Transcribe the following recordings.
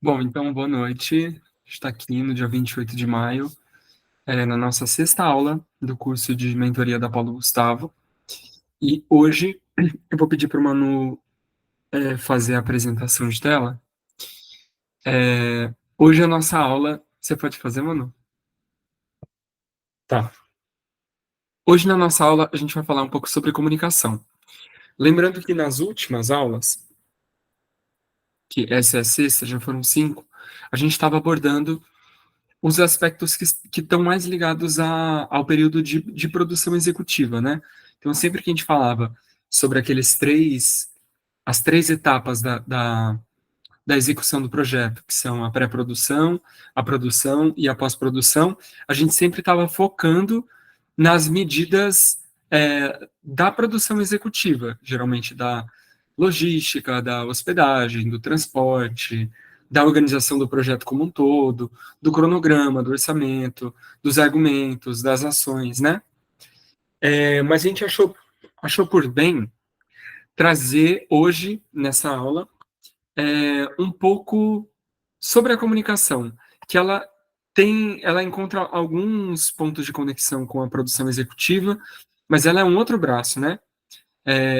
Bom, então, boa noite. Está aqui no dia 28 de maio, na nossa sexta aula do curso de mentoria da Paulo Gustavo. E hoje eu vou pedir para o Manu fazer a apresentação de tela. Hoje a nossa aula... Você pode fazer, Manu? Tá. Hoje na nossa aula a gente vai falar um pouco sobre comunicação. Lembrando que nas últimas aulas, que essa é a sexta, já foram 5, a gente estava abordando os aspectos que estão mais ligados ao período de produção executiva, né? Então, sempre que a gente falava sobre as três etapas da execução do projeto, que são a pré-produção, a produção e a pós-produção, a gente sempre estava focando nas medidas da produção executiva, geralmente da logística, da hospedagem, do transporte, da organização do projeto como um todo, do cronograma, do orçamento, dos argumentos, das ações, né? Mas a gente achou por bem trazer hoje, nessa aula, um pouco sobre a comunicação, que ela encontra alguns pontos de conexão com a produção executiva, mas ela é um outro braço, né?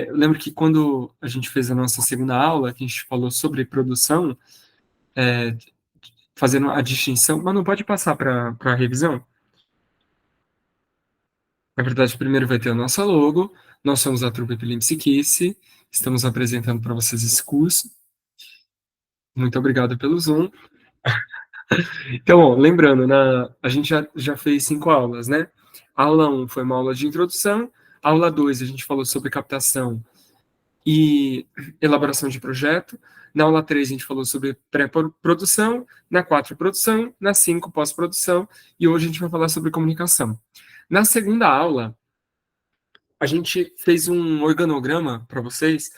Eu lembro que quando a gente fez a nossa segunda aula, que a gente falou sobre produção, fazendo a distinção, mas não pode passar para a revisão? Na verdade, primeiro vai ter a nossa logo, nós somos a Trupe Psiquice, estamos apresentando para vocês esse curso. Muito obrigado pelo Zoom. Então, ó, lembrando, a gente já fez 5 aulas, né? A aula 1 foi uma aula de introdução, a aula 2 a gente falou sobre captação e elaboração de projeto, na aula 3 a gente falou sobre pré-produção, na 4 produção, na 5 pós-produção, e hoje a gente vai falar sobre comunicação. Na segunda aula, a gente fez um organograma para vocês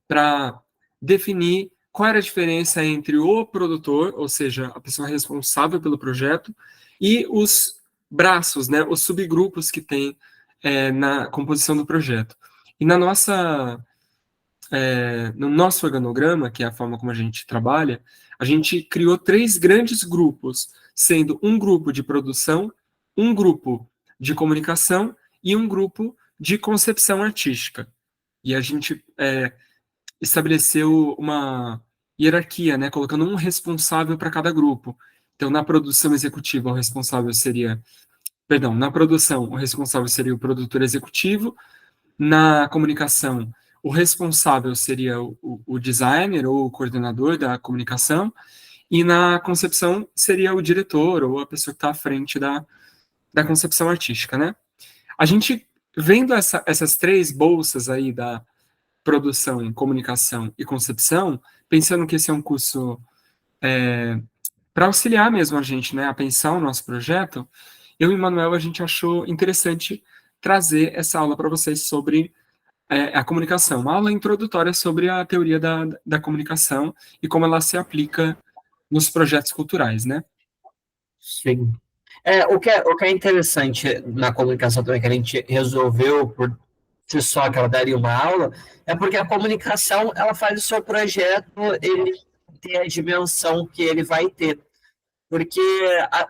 para definir qual era a diferença entre o produtor, ou seja, a pessoa responsável pelo projeto, e os braços, né, os subgrupos que tem na composição do projeto. E no nosso organograma, que é a forma como a gente trabalha, a gente criou 3 grandes grupos, sendo um grupo de produção, um grupo de comunicação e um grupo de concepção artística. E a gente estabeleceu uma hierarquia, né, colocando um responsável para cada grupo. Então, na produção executiva, o responsável seria... Perdão, na produção, o responsável seria o produtor executivo. Na comunicação, o responsável seria o designer ou o coordenador da comunicação. E na concepção, seria o diretor ou a pessoa que está à frente da concepção artística, né? A gente, vendo essas 3 bolsas aí da produção, comunicação e concepção, pensando que esse é um curso para auxiliar mesmo a gente, né, a pensar o nosso projeto, eu e o Manuel, a gente achou interessante trazer essa aula para vocês sobre a comunicação, uma aula introdutória sobre a teoria da comunicação e como ela se aplica nos projetos culturais, né? Sim. O que é interessante na comunicação também, que a gente resolveu por si só que ela daria uma aula, é porque a comunicação, ela faz o seu projeto, ele ter a dimensão que ele vai ter. Porque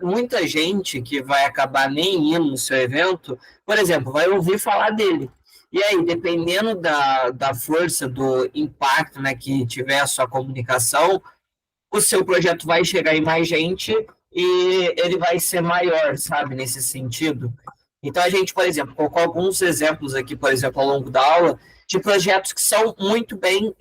muita gente que vai acabar nem indo no seu evento, por exemplo, vai ouvir falar dele. E aí, dependendo da força, do impacto, né, que tiver a sua comunicação, o seu projeto vai chegar em mais gente e ele vai ser maior, sabe, nesse sentido. Então, a gente, por exemplo, colocou alguns exemplos aqui, por exemplo, ao longo da aula, de projetos que são muito bem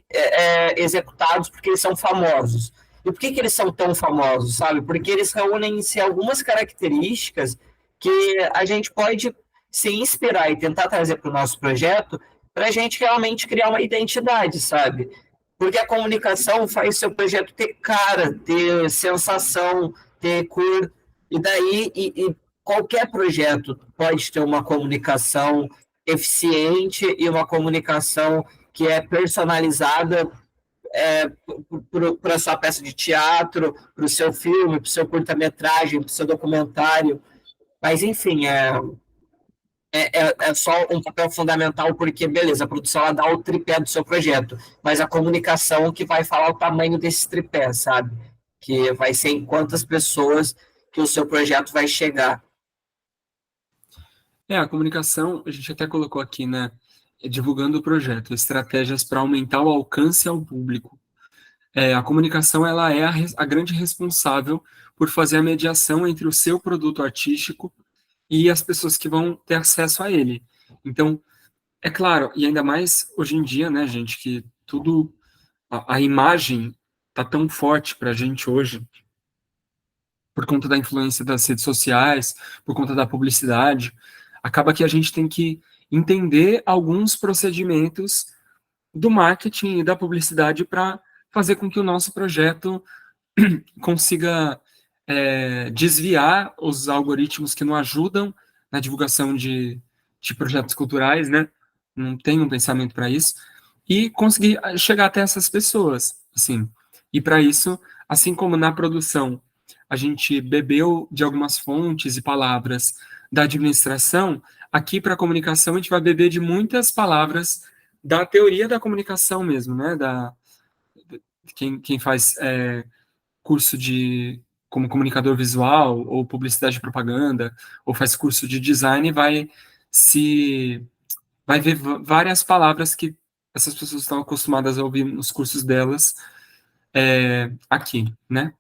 executados porque eles são famosos. E por que eles são tão famosos, sabe? Porque eles reúnem em si algumas características que a gente pode se inspirar e tentar trazer para o nosso projeto para a gente realmente criar uma identidade, sabe? Porque a comunicação faz seu projeto ter cara, ter sensação, ter cor, e daí qualquer projeto pode ter uma comunicação eficiente e uma comunicação que é personalizada para a sua peça de teatro, para o seu filme, para o seu curta-metragem, para o seu documentário. Mas, enfim, é só um papel fundamental porque, beleza, a produção ela dá o tripé do seu projeto, mas a comunicação que vai falar o tamanho desse tripé, sabe? que vai ser em quantas pessoas que o seu projeto vai chegar. A comunicação, a gente até colocou aqui, né? Divulgando o projeto, estratégias para aumentar o alcance ao público. A comunicação, ela é a grande responsável por fazer a mediação entre o seu produto artístico e as pessoas que vão ter acesso a ele. Então, é claro, e ainda mais hoje em dia, né, gente, que tudo, a imagem tá tão forte para a gente hoje, por conta da influência das redes sociais, por conta da publicidade, acaba que a gente tem que entender alguns procedimentos do marketing e da publicidade para fazer com que o nosso projeto consiga desviar os algoritmos que não ajudam na divulgação de projetos culturais, né? Não tem um pensamento para isso, e conseguir chegar até essas pessoas, assim. E para isso, assim como na produção, a gente bebeu de algumas fontes e palavras da administração, aqui para a comunicação a gente vai beber de muitas palavras da teoria da comunicação mesmo, né? Quem faz curso de como comunicador visual ou publicidade e propaganda ou faz curso de design se vai ver várias palavras que essas pessoas estão acostumadas a ouvir nos cursos delas aqui, né?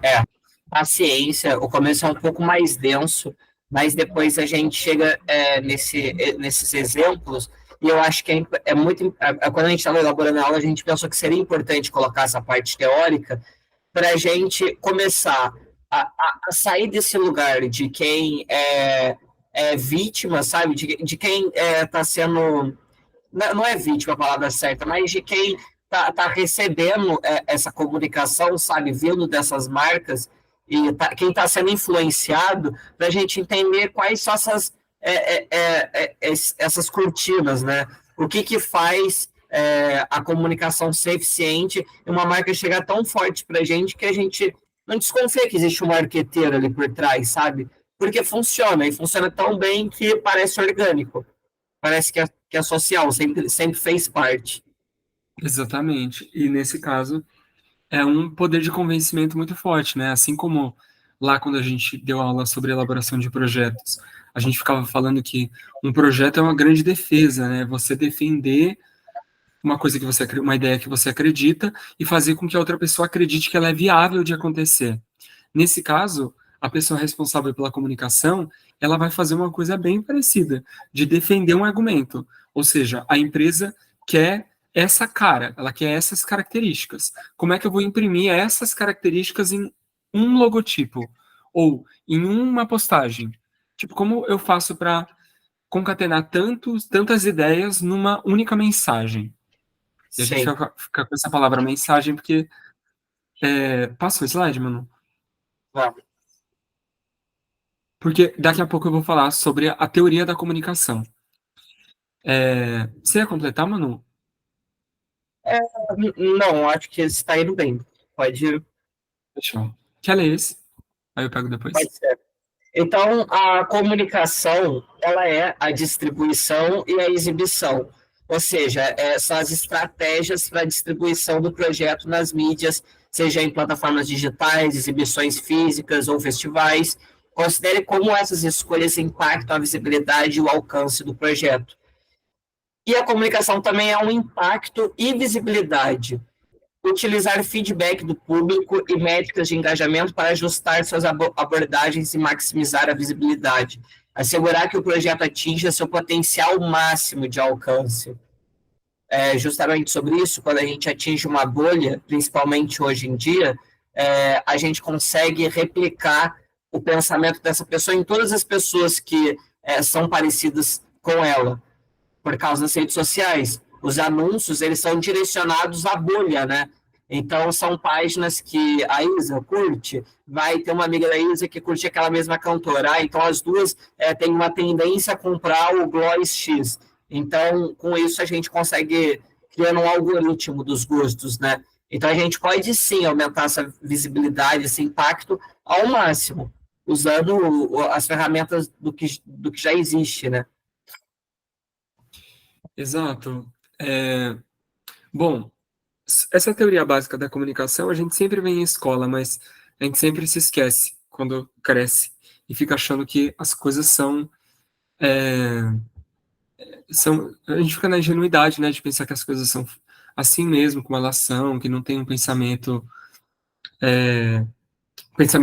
É, a ciência, o começo é um pouco mais denso, mas depois a gente chega nesses exemplos, e eu acho que é muito. Quando a gente estava elaborando a aula, a gente pensou que seria importante colocar essa parte teórica para a gente começar a sair desse lugar de quem é vítima, sabe? De quem está sendo. Não é vítima a palavra certa, mas de quem tá recebendo essa comunicação, sabe, vindo dessas marcas, e quem está sendo influenciado, para a gente entender quais são essas cortinas, né? O que faz a comunicação ser eficiente e uma marca chegar tão forte para a gente não desconfia que existe um marqueteiro ali por trás, sabe? Porque funciona, e funciona tão bem que parece orgânico. Parece que é social, sempre fez parte. Exatamente. E nesse caso é um poder de convencimento muito forte, né? Assim como lá quando a gente deu aula sobre elaboração de projetos, a gente ficava falando que um projeto é uma grande defesa, né? Você defender uma coisa que você, uma ideia que você acredita e fazer com que a outra pessoa acredite que ela é viável de acontecer. Nesse caso, a pessoa responsável pela comunicação, ela vai fazer uma coisa bem parecida, de defender um argumento. Ou seja, a empresa quer essa cara, ela quer essas características. Como é que eu vou imprimir essas características em um logotipo ou em uma postagem? Tipo, como eu faço para concatenar tantas ideias numa única mensagem? E a gente Sim. fica com essa palavra mensagem porque passa o slide, mano. Vamos. Porque daqui a pouco eu vou falar sobre a teoria da comunicação. Você ia completar, Manu? Não, acho que está indo bem. Pode, Fechou. Quer ler esse? Aí eu pego depois. pode ser. Então, a comunicação, ela é a distribuição e a exibição. Ou seja, são as estratégias para a distribuição do projeto nas mídias, seja em plataformas digitais, exibições físicas ou festivais. Considere como essas escolhas impactam a visibilidade e o alcance do projeto. E a comunicação também é um impacto e visibilidade. Utilizar feedback do público e métricas de engajamento para ajustar suas abordagens e maximizar a visibilidade. Assegurar que o projeto atinja seu potencial máximo de alcance. Justamente sobre isso, quando a gente atinge uma bolha, principalmente hoje em dia, a gente consegue replicar o pensamento dessa pessoa em todas as pessoas que são parecidas com ela por causa das redes sociais. Os anúncios, eles são direcionados à bolha, né? Então, são páginas que a Isa curte, vai ter uma amiga da Isa que curte aquela mesma cantora. Então, as duas têm uma tendência a comprar o Gloss X. Então, com isso, a gente consegue criar um algoritmo dos gostos, né? Então, a gente pode, sim, aumentar essa visibilidade, esse impacto ao máximo, usando as ferramentas do que já existe, né? Exato. Bom, essa teoria básica da comunicação a gente sempre vê em escola, mas a gente sempre se esquece quando cresce e fica achando que as coisas é, a gente fica na ingenuidade, né, de pensar que as coisas são assim mesmo, como elas são, que não tem um pensamento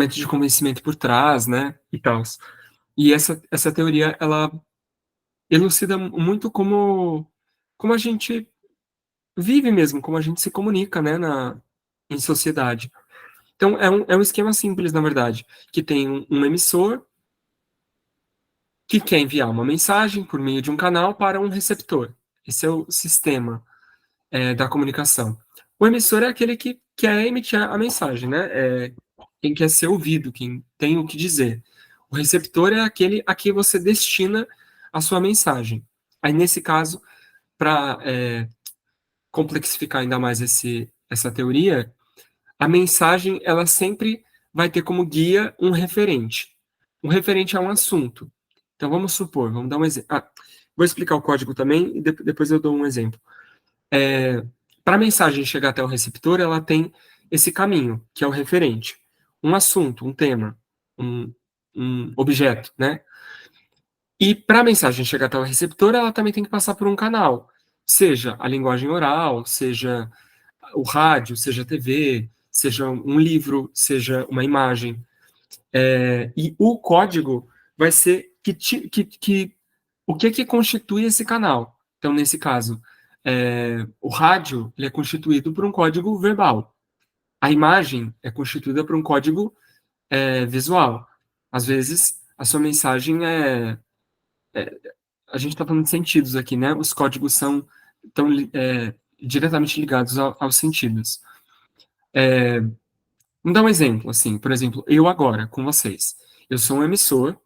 de convencimento por trás, né, e tal. E essa teoria, ela elucida muito como a gente vive mesmo, como a gente se comunica, né, em sociedade. Então, é um esquema simples, na verdade, que tem um emissor que quer enviar uma mensagem por meio de um canal para um receptor. Esse é o sistema da comunicação. O emissor é aquele que quer emitir a mensagem, né? É quem quer ser ouvido, quem tem o que dizer. O receptor é aquele a quem você destina a sua mensagem. Aí, nesse caso, para complexificar ainda mais essa teoria, a mensagem ela sempre vai ter como guia um referente. Um referente a um assunto. Então, vamos supor, vamos dar um exemplo. Vou explicar o código também e depois eu dou um exemplo. Para a mensagem chegar até o receptor, ela tem esse caminho, que é o referente. Um assunto, um tema, um, um objeto, né? E para a mensagem chegar até o receptor, ela também tem que passar por um canal, seja a linguagem oral, seja o rádio, seja a TV, seja um livro, seja uma imagem. E o código vai ser o que constitui esse canal. Então, nesse caso, o rádio ele é constituído por um código verbal. A imagem é constituída por um código visual. Às vezes, a sua mensagem a gente está falando de sentidos aqui, né? Os códigos são tão diretamente ligados aos sentidos. Vamos dar um exemplo, assim, por exemplo, eu agora, com vocês. Eu sou um emissor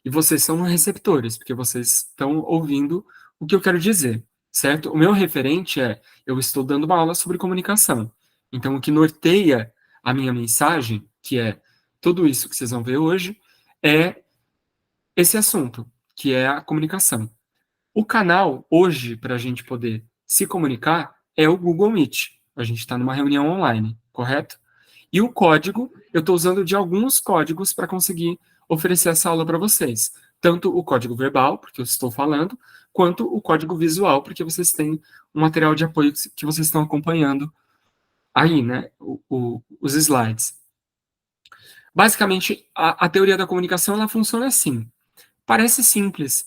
e vocês são receptores, porque vocês estão ouvindo o que eu quero dizer, certo? O meu referente eu estou dando uma aula sobre comunicação. Então, o que norteia a minha mensagem, que é tudo isso que vocês vão ver hoje, é esse assunto, que é a comunicação. O canal, hoje, para a gente poder se comunicar, é o Google Meet. A gente está numa reunião online, correto? E o código, eu estou usando de alguns códigos para conseguir oferecer essa aula para vocês. Tanto o código verbal, porque eu estou falando, quanto o código visual, porque vocês têm um material de apoio que vocês estão acompanhando aí, né? Os slides. Basicamente, a teoria da comunicação ela funciona assim. Parece simples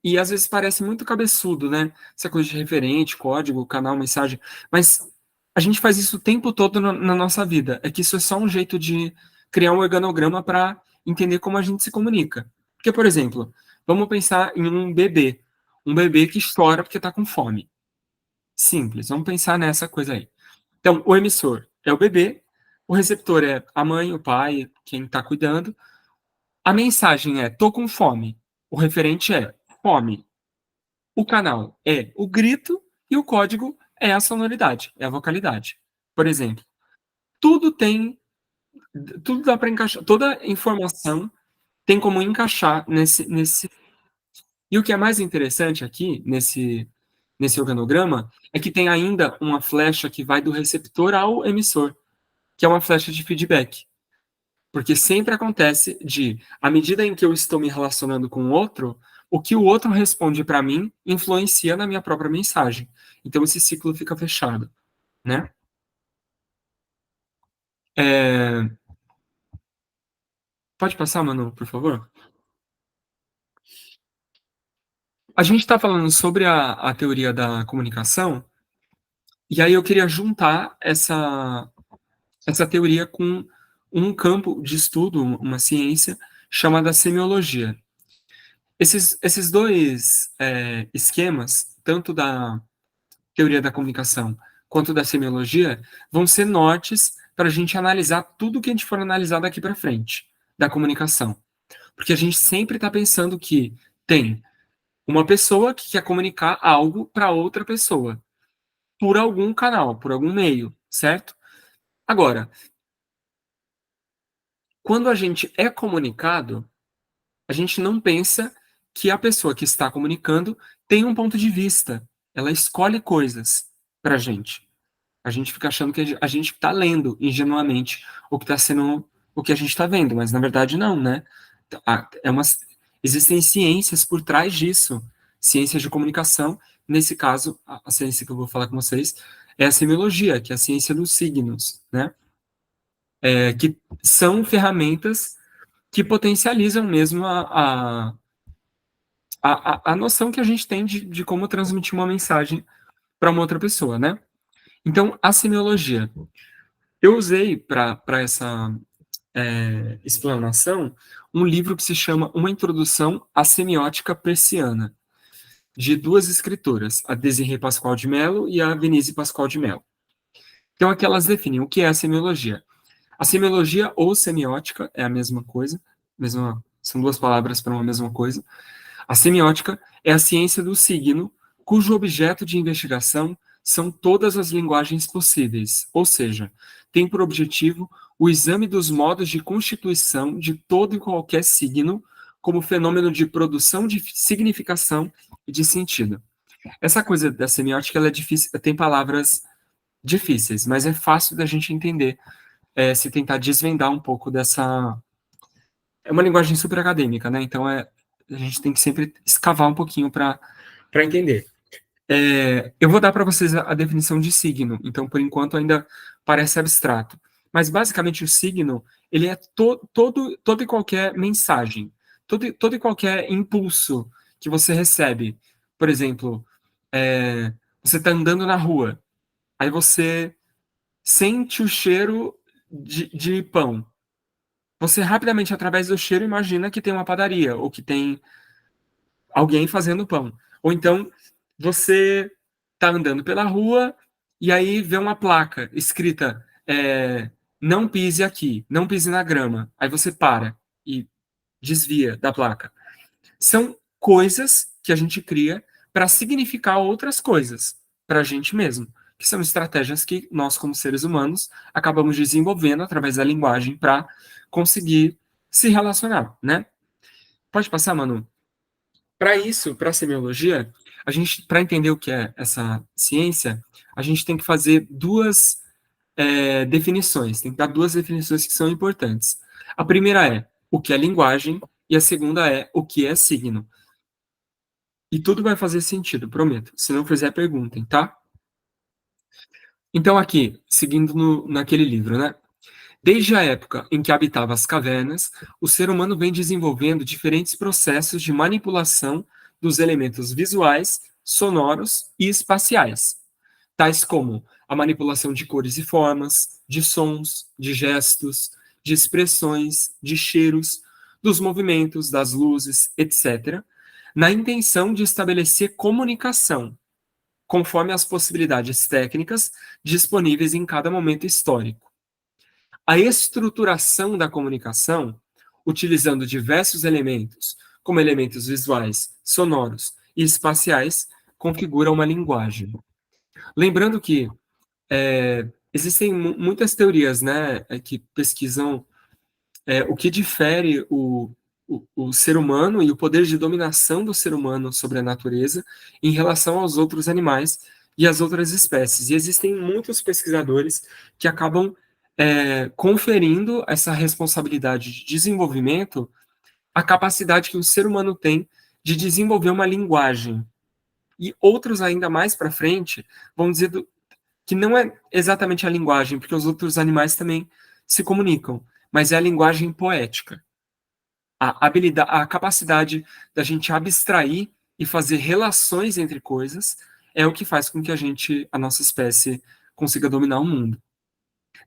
e às vezes parece muito cabeçudo, né? Essa coisa de referente, código, canal, mensagem. Mas a gente faz isso o tempo todo na nossa vida. É que isso é só um jeito de criar um organograma para entender como a gente se comunica. Porque, por exemplo, vamos pensar em um bebê. Um bebê que chora porque está com fome. Simples. Vamos pensar nessa coisa aí. Então, o emissor é o bebê, o receptor é a mãe, o pai, quem está cuidando. A mensagem é tô com fome. O referente é fome. O canal é o grito e o código é a sonoridade, é a vocalidade. Por exemplo, tudo tem, tudo dá para encaixar, toda informação tem como encaixar nesse. E o que é mais interessante aqui nesse organograma é que tem ainda uma flecha que vai do receptor ao emissor, que é uma flecha de feedback. Porque sempre acontece à medida em que eu estou me relacionando com o outro, o que o outro responde para mim influencia na minha própria mensagem. Então esse ciclo fica fechado, né? É, Pode passar, Manu, por favor? A gente está falando sobre a teoria da comunicação, e aí eu queria juntar essa teoria com um campo de estudo, uma ciência chamada semiologia. Esses dois esquemas, tanto da teoria da comunicação quanto da semiologia, vão ser nortes para a gente analisar tudo que a gente for analisar daqui para frente da comunicação. Porque a gente sempre está pensando que tem uma pessoa que quer comunicar algo para outra pessoa, por algum canal, por algum meio, certo? Agora, quando a gente é comunicado, a gente não pensa que a pessoa que está comunicando tem um ponto de vista. Ela escolhe coisas para a gente. A gente fica achando que a gente está lendo ingenuamente o que está sendo, o que a gente está vendo, mas na verdade não, né? Existem ciências por trás disso, ciências de comunicação. Nesse caso, a ciência que eu vou falar com vocês é a semiologia, que é a ciência dos signos, né? Que são ferramentas que potencializam mesmo a noção que a gente tem de como transmitir uma mensagem para uma outra pessoa, né? Então, a semiologia. Eu usei para essa explanação um livro que se chama Uma Introdução à Semiótica Persiana, de duas escritoras, a Desirê Pascoal de Mello e a Denise Pascoal de Mello. Então, aqui elas definem o que é a semiologia. A semiologia ou semiótica é a mesma coisa, são duas palavras para uma mesma coisa. A semiótica é a ciência do signo, cujo objeto de investigação são todas as linguagens possíveis, ou seja, tem por objetivo o exame dos modos de constituição de todo e qualquer signo como fenômeno de produção de significação e de sentido. Essa coisa da semiótica ela é difícil, tem palavras difíceis, mas é fácil da gente entender se tentar desvendar um pouco dessa. É uma linguagem super acadêmica, né? Então a gente tem que sempre escavar um pouquinho para entender. Eu vou dar para vocês a definição de signo, então por enquanto ainda parece abstrato. Mas basicamente o signo ele é todo e qualquer mensagem, todo e qualquer impulso que você recebe. Por exemplo, você está andando na rua, aí você sente o cheiro de pão. Você rapidamente, através do cheiro, imagina que tem uma padaria, ou que tem alguém fazendo pão. Ou então, você está andando pela rua e aí vê uma placa escrita não pise aqui, não pise na grama. Aí você para e desvia da placa. São coisas que a gente cria para significar outras coisas para a gente mesmo, que são estratégias que nós, como seres humanos, acabamos desenvolvendo através da linguagem para conseguir se relacionar, né? Pode passar, Manu? Para isso, para a semiologia, a gente, para entender o que é essa ciência, a gente tem que fazer duas definições, tem que dar duas definições que são importantes. A primeira é o que é linguagem e a segunda é o que é signo. E tudo vai fazer sentido, prometo. Se não fizer, perguntem, tá? Então, aqui, seguindo naquele livro, né? Desde a época em que habitava as cavernas, o ser humano vem desenvolvendo diferentes processos de manipulação dos elementos visuais, sonoros e espaciais, tais como a manipulação de cores e formas, de sons, de gestos, de expressões, de cheiros, dos movimentos, das luzes, etc., na intenção de estabelecer comunicação, conforme as possibilidades técnicas disponíveis em cada momento histórico. A estruturação da comunicação, utilizando diversos elementos, como elementos visuais, sonoros e espaciais, configura uma linguagem. Lembrando que existem muitas teorias, né, que pesquisam o que difere o ser humano e o poder de dominação do ser humano sobre a natureza em relação aos outros animais e às outras espécies. E existem muitos pesquisadores que acabam conferindo essa responsabilidade de desenvolvimento à capacidade que o ser humano tem de desenvolver uma linguagem. E outros ainda mais para frente vão dizer que não é exatamente a linguagem, porque os outros animais também se comunicam, mas é a linguagem poética. A habilidade, a capacidade da gente abstrair e fazer relações entre coisas é o que faz com que a nossa espécie, consiga dominar o mundo.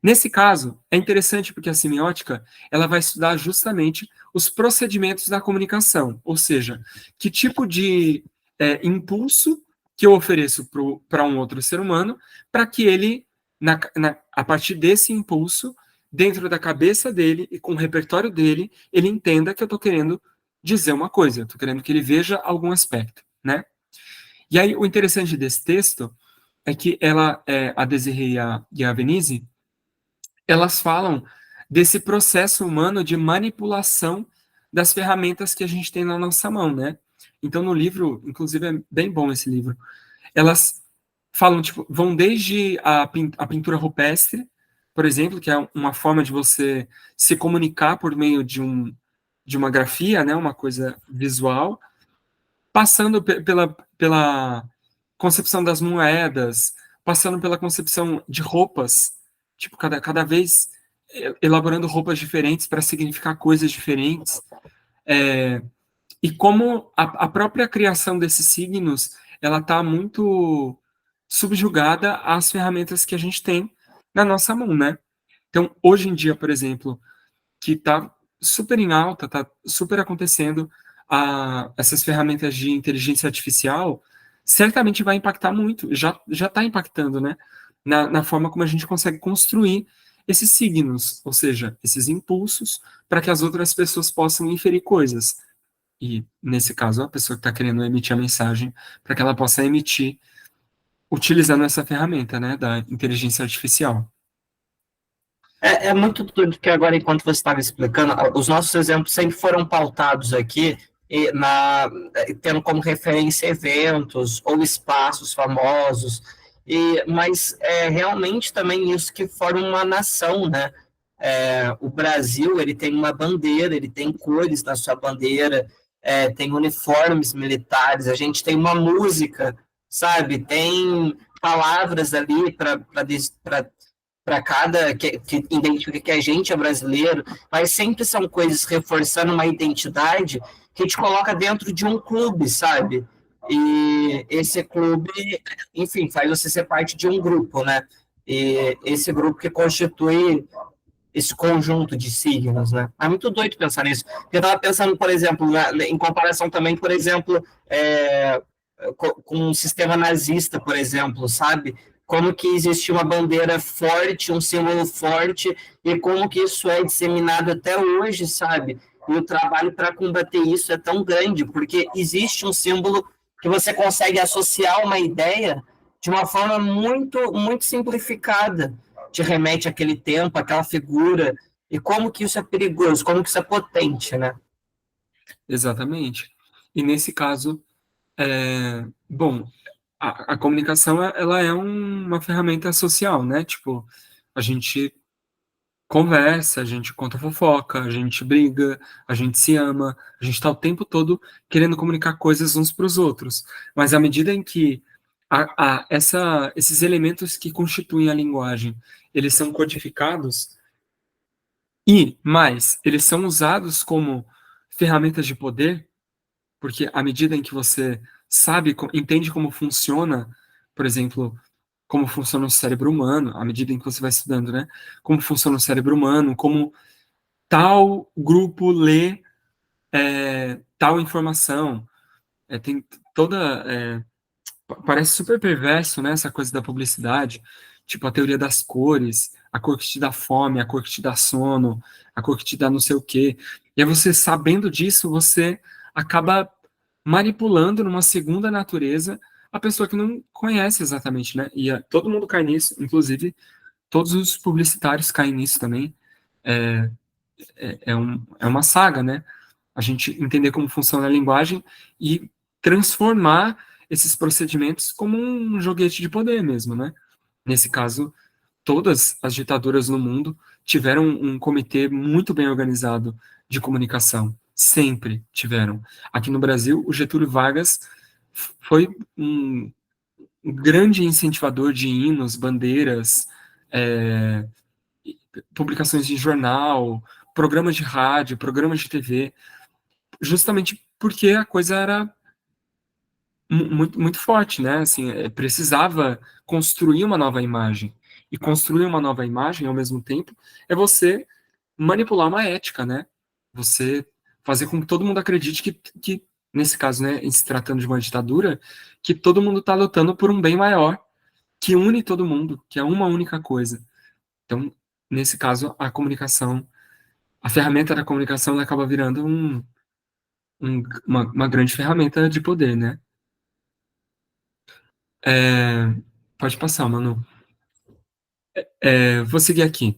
Nesse caso, é interessante porque a semiótica ela vai estudar justamente os procedimentos da comunicação, ou seja, que tipo de impulso que eu ofereço para um outro ser humano, para que ele, a partir desse impulso, dentro da cabeça dele e com o repertório dele, ele entenda que eu estou querendo dizer uma coisa, eu estou querendo que ele veja algum aspecto, né? E aí, o interessante desse texto é que a Desirê e a Venise, elas falam desse processo humano de manipulação das ferramentas que a gente tem na nossa mão, né? Então, no livro, inclusive é bem bom esse livro, elas falam, tipo, vão desde a pintura rupestre, por exemplo, que é uma forma de você se comunicar por meio de uma grafia, né, uma coisa visual, passando pela concepção das moedas, passando pela concepção de roupas, tipo, cada vez elaborando roupas diferentes para significar coisas diferentes. É, e como a própria criação desses signos, ela está muito subjugada às ferramentas que a gente tem na nossa mão, né? Então, hoje em dia, por exemplo, que está super em alta, está super acontecendo, essas ferramentas de inteligência artificial, certamente vai impactar muito, já está impactando, né? Na forma como a gente consegue construir esses signos, ou seja, esses impulsos, para que as outras pessoas possam inferir coisas. E, nesse caso, a pessoa que está querendo emitir a mensagem, para que ela possa emitir utilizando essa ferramenta, né, da inteligência artificial. É muito doido que agora, enquanto você estava explicando, os nossos exemplos sempre foram pautados aqui tendo como referência eventos ou espaços famosos, mas realmente também isso que forma uma nação, né? O Brasil, ele tem uma bandeira, ele tem cores na sua bandeira, tem uniformes militares, a gente tem uma música, sabe? Tem palavras ali para cada que identifica que a gente é brasileiro, mas sempre são coisas reforçando uma identidade que te coloca dentro de um clube, sabe? E esse clube, enfim, faz você ser parte de um grupo, né? E esse grupo que constitui esse conjunto de signos, né? É muito doido pensar nisso. Eu estava pensando, por exemplo, em comparação também, por exemplo, com um sistema nazista, por exemplo, sabe? Como que existe uma bandeira forte, um símbolo forte, e como que isso é disseminado até hoje, sabe? E o trabalho para combater isso é tão grande, porque existe um símbolo que você consegue associar uma ideia de uma forma muito simplificada. Te remete àquele tempo, àquela figura, e como que isso é perigoso, como que isso é potente, né? Exatamente. E nesse caso, bom, a comunicação ela é uma ferramenta social, né? Tipo, a gente conversa, a gente conta fofoca, a gente briga, a gente se ama, a gente está o tempo todo querendo comunicar coisas uns para os outros. Mas à medida em que esses elementos que constituem a linguagem, eles são codificados e, mais, eles são usados como ferramentas de poder, porque à medida em que você sabe, entende como funciona, por exemplo, como funciona o cérebro humano, à medida em que você vai estudando, né? Como funciona o cérebro humano, como tal grupo lê tal informação. Tem toda. Parece super perverso, né? Essa coisa da publicidade. Tipo, a teoria das cores, a cor que te dá fome, a cor que te dá sono, a cor que te dá não sei o quê. E aí você, sabendo disso, você acaba manipulando numa segunda natureza a pessoa que não conhece exatamente, né? E todo mundo cai nisso, inclusive todos os publicitários caem nisso também. É, é uma saga, né? A gente entender como funciona a linguagem e transformar esses procedimentos como um joguete de poder mesmo, né? Nesse caso, todas as ditaduras no mundo tiveram um comitê muito bem organizado de comunicação. Sempre tiveram. Aqui no Brasil, o Getúlio Vargas foi um grande incentivador de hinos, bandeiras, é, publicações de jornal, programas de rádio, programas de TV, justamente porque a coisa era muito forte, né? Assim, precisava construir uma nova imagem. E construir uma nova imagem, ao mesmo tempo, é você manipular uma ética, né? Você fazer com que todo mundo acredite que nesse caso, né, em se tratando de uma ditadura, que todo mundo está lutando por um bem maior, que une todo mundo, que é uma única coisa. Então, nesse caso, a ferramenta da comunicação ela acaba virando uma grande ferramenta de poder, né? É, pode passar, Manu. Vou seguir aqui.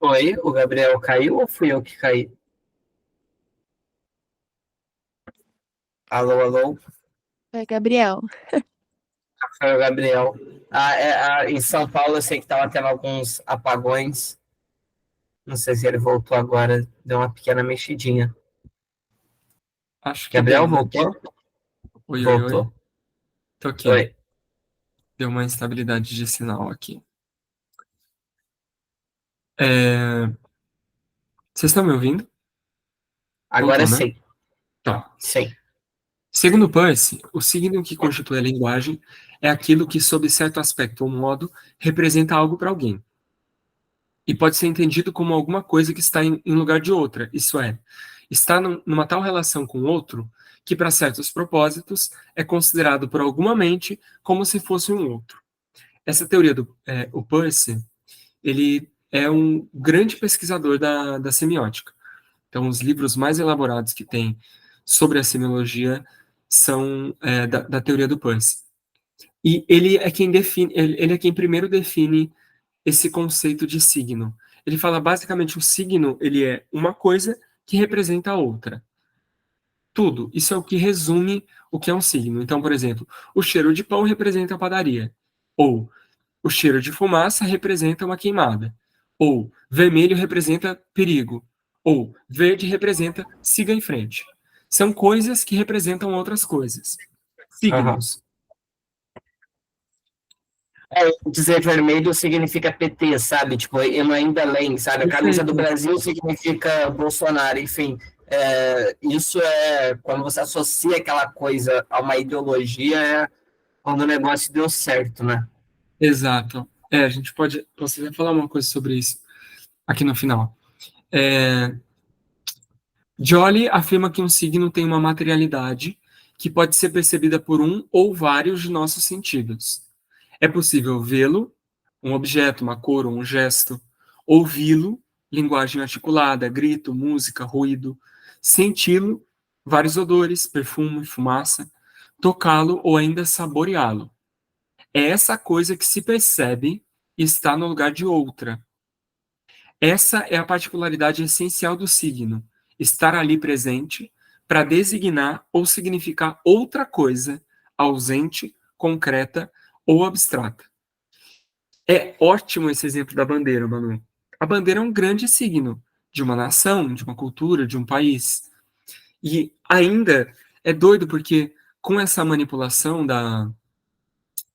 Oi, o Gabriel caiu ou fui eu que caí? Alô, alô? Oi, Gabriel. Foi o Gabriel. Em São Paulo eu sei que estava tendo alguns apagões. Não sei se ele voltou agora, deu uma pequena mexidinha. Acho que Gabriel deu, né? voltou? Oi, oi, oi. Voltou. Tô aqui. Oi. Deu uma instabilidade de sinal aqui. É, Vocês estão me ouvindo? Agora Voltou, né? sim. Tá. Sim. Segundo Peirce, o signo que constitui a linguagem é aquilo que, sob certo aspecto ou modo, representa algo para alguém. E pode ser entendido como alguma coisa que está em lugar de outra, isso é, está numa tal relação com outro que, para certos propósitos, é considerado por alguma mente como se fosse um outro. Essa teoria o Peirce, ele é um grande pesquisador da semiótica. Então, os livros mais elaborados que tem sobre a semiologia são da teoria do Peirce. E ele é quem define, ele é quem primeiro define esse conceito de signo. Ele fala basicamente o signo, ele é uma coisa que representa a outra. Tudo. Isso é o que resume o que é um signo. Então, por exemplo, o cheiro de pão representa a padaria. Ou o cheiro de fumaça representa uma queimada. Ou vermelho representa perigo. Ou verde representa siga em frente. São coisas que representam outras coisas. Aham. Signos. Dizer vermelho significa PT, sabe? Tipo, indo ainda além, sabe? A camisa do Perfeito. Brasil significa Bolsonaro, enfim. Isso é quando você associa aquela coisa a uma ideologia, é quando o negócio deu certo, né? Exato. A gente pode. Você vai falar uma coisa sobre isso aqui no final. É, Joly afirma que um signo tem uma materialidade que pode ser percebida por um ou vários de nossos sentidos. É possível vê-lo, um objeto, uma cor ou um gesto, ouvi-lo, linguagem articulada, grito, música, ruído, senti-lo, vários odores, perfume, fumaça, tocá-lo ou ainda saboreá-lo. É essa coisa que se percebe e está no lugar de outra. Essa é a particularidade essencial do signo, estar ali presente para designar ou significar outra coisa, ausente, concreta ou abstrata. É ótimo esse exemplo da bandeira, Manu. A bandeira é um grande signo de uma nação, de uma cultura, de um país. E ainda é doido porque com essa manipulação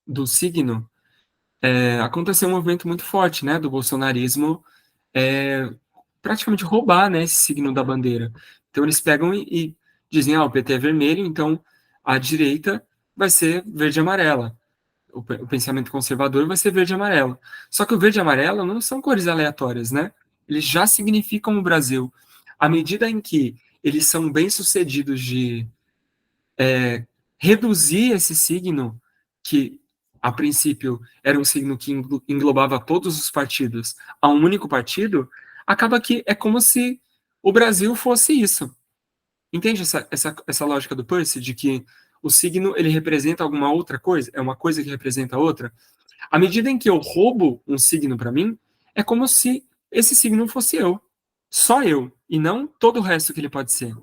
do signo, aconteceu um movimento muito forte, né, do bolsonarismo, é, praticamente roubar, né, esse signo da bandeira. Então eles pegam e dizem, o PT é vermelho, então a direita vai ser verde e amarela. O pensamento conservador vai ser verde e amarelo. Só que o verde e amarelo não são cores aleatórias, né? Eles já significam o Brasil. À medida em que eles são bem-sucedidos de reduzir esse signo, que a princípio era um signo que englobava todos os partidos, a um único partido, acaba que é como se o Brasil fosse isso. Entende essa lógica do Percy, de que o signo ele representa alguma outra coisa, é uma coisa que representa outra? À medida em que eu roubo um signo para mim, é como se esse signo fosse eu. Só eu, e não todo o resto que ele pode ser.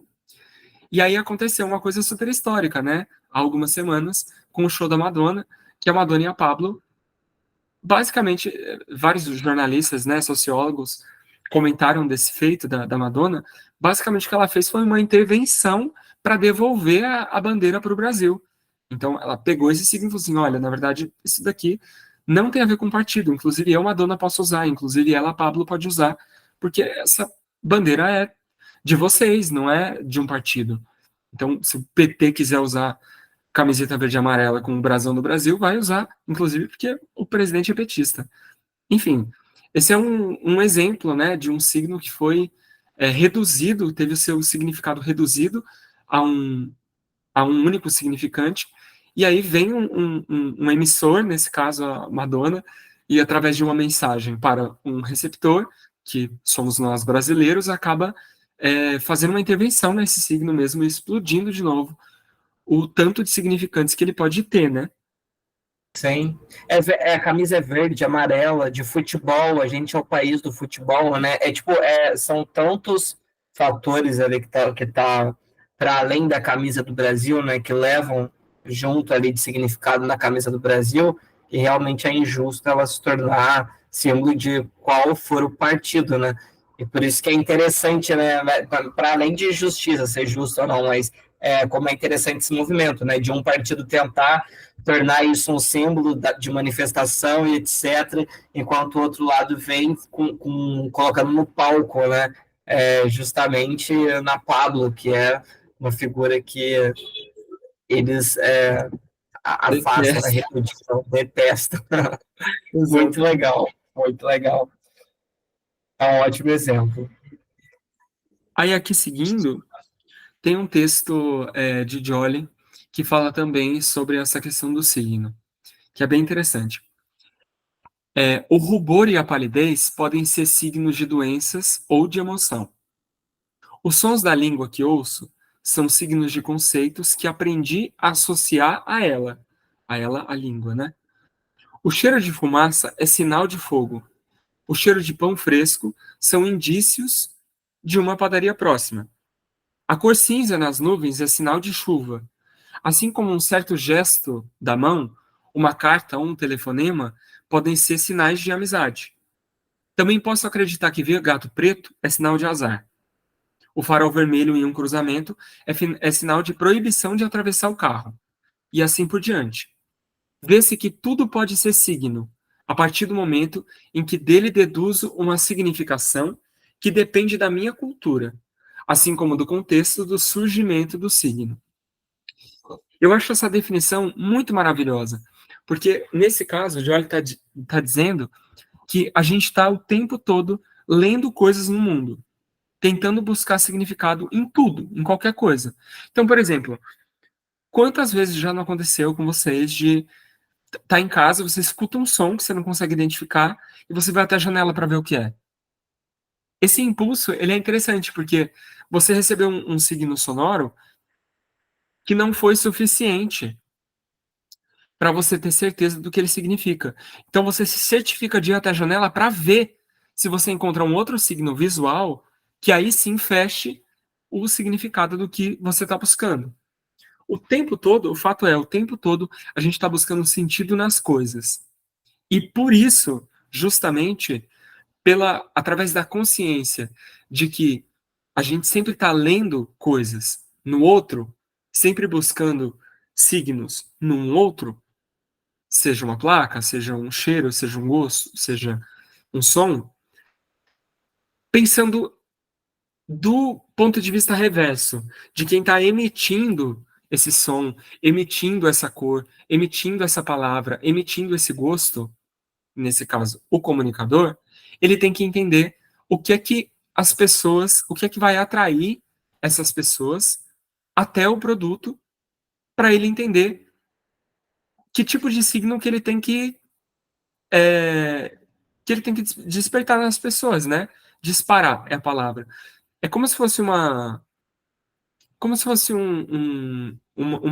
E aí aconteceu uma coisa super histórica, né? Há algumas semanas, com o show da Madonna, que a Madonna e a Pablo, basicamente, vários jornalistas, né, sociólogos, comentaram desse feito da Madonna. Basicamente, o que ela fez foi uma intervenção para devolver a bandeira para o Brasil. Então, ela pegou esse signo e falou assim: olha, na verdade, isso daqui não tem a ver com partido. Inclusive, eu, Madonna, posso usar. Inclusive, ela, Pablo, pode usar. Porque essa bandeira é de vocês, não é de um partido. Então, se o PT quiser usar camiseta verde e amarela com o brasão do Brasil, vai usar, inclusive porque o presidente é petista. Enfim, esse é um exemplo, né, de um signo que foi reduzido, teve o seu significado reduzido a um, a um único significante, e aí vem um emissor, nesse caso a Madonna, e através de uma mensagem para um receptor, que somos nós brasileiros, acaba fazendo uma intervenção nesse signo mesmo, explodindo de novo o tanto de significantes que ele pode ter, né? Sim. A camisa é verde, amarela, de futebol, a gente é o país do futebol, né? São tantos fatores ali que tá para além da camisa do Brasil, né? Que levam junto ali de significado na camisa do Brasil, e realmente é injusto ela se tornar símbolo de qual for o partido, né? E por isso que é interessante, né? Para além de justiça, ser justo ou não, mas como é interessante esse movimento, né? De um partido tentar tornar isso um símbolo de manifestação e etc., enquanto o outro lado vem colocando no palco, né? Justamente na Pablo, que é uma figura que eles afastam da Detesto. repudiação, detestam. Muito Exato. legal, muito legal. É um ótimo exemplo. Aí aqui seguindo, tem um texto de Joly que fala também sobre essa questão do signo, que é bem interessante. O rubor e a palidez podem ser signos de doenças ou de emoção. Os sons da língua que ouço são signos de conceitos que aprendi a associar a ela, a língua, né? O cheiro de fumaça é sinal de fogo. O cheiro de pão fresco são indícios de uma padaria próxima. A cor cinza nas nuvens é sinal de chuva. Assim como um certo gesto da mão, uma carta ou um telefonema podem ser sinais de amizade. Também posso acreditar que ver gato preto é sinal de azar. O farol vermelho em um cruzamento é sinal de proibição de atravessar o carro. E assim por diante. Vê-se que tudo pode ser signo, a partir do momento em que dele deduzo uma significação que depende da minha cultura, assim como do contexto do surgimento do signo. Eu acho essa definição muito maravilhosa, porque nesse caso, o Joel está dizendo que a gente está o tempo todo lendo coisas no mundo, tentando buscar significado em tudo, em qualquer coisa. Então, por exemplo, quantas vezes já não aconteceu com vocês de tá em casa, você escuta um som que você não consegue identificar e você vai até a janela para ver o que é? Esse impulso, ele é interessante porque você recebeu um signo sonoro que não foi suficiente para você ter certeza do que ele significa. Então você se certifica de ir até a janela para ver se você encontra um outro signo visual que aí sim feche o significado do que você está buscando. O tempo todo, o fato é, o tempo todo a gente está buscando sentido nas coisas. E por isso, justamente, através da consciência de que a gente sempre está lendo coisas no outro, sempre buscando signos num outro, seja uma placa, seja um cheiro, seja um gosto, seja um som, pensando do ponto de vista reverso, de quem está emitindo esse som, emitindo essa cor, emitindo essa palavra, emitindo esse gosto, nesse caso, o comunicador, ele tem que entender o que é que as pessoas, o que é que vai atrair essas pessoas até o produto, para ele entender que tipo de signo que ele tem que despertar nas pessoas, né? Disparar é a palavra. É como se fosse uma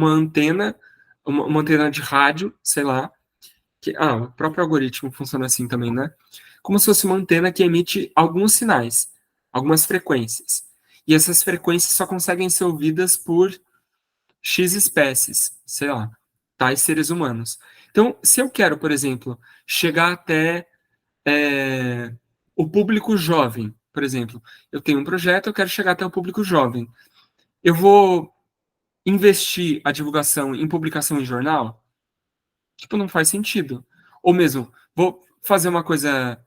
antena, uma antena de rádio, sei lá, o próprio algoritmo funciona assim também, né? Como se fosse uma antena que emite alguns sinais, algumas frequências. E essas frequências só conseguem ser ouvidas por X espécies, sei lá, tais seres humanos. Então, se eu quero, por exemplo, chegar até o público jovem, por exemplo, eu tenho um projeto, eu quero chegar até o público jovem. Eu vou investir a divulgação em publicação em jornal? Tipo, não faz sentido. Ou mesmo, vou fazer uma coisa,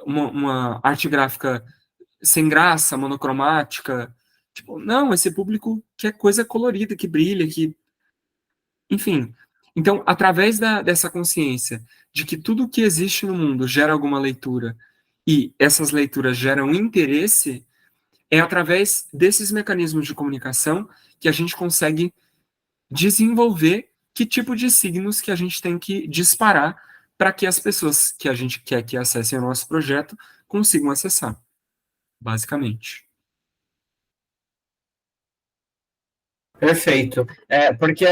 uma arte gráfica sem graça, monocromática. Tipo, não, esse público quer coisa colorida, que brilha, que. Enfim. Então, através dessa consciência de que tudo que existe no mundo gera alguma leitura e essas leituras geram interesse, é através desses mecanismos de comunicação que a gente consegue desenvolver que tipo de signos que a gente tem que disparar para que as pessoas que a gente quer que acessem o nosso projeto consigam acessar, basicamente. Perfeito. Porque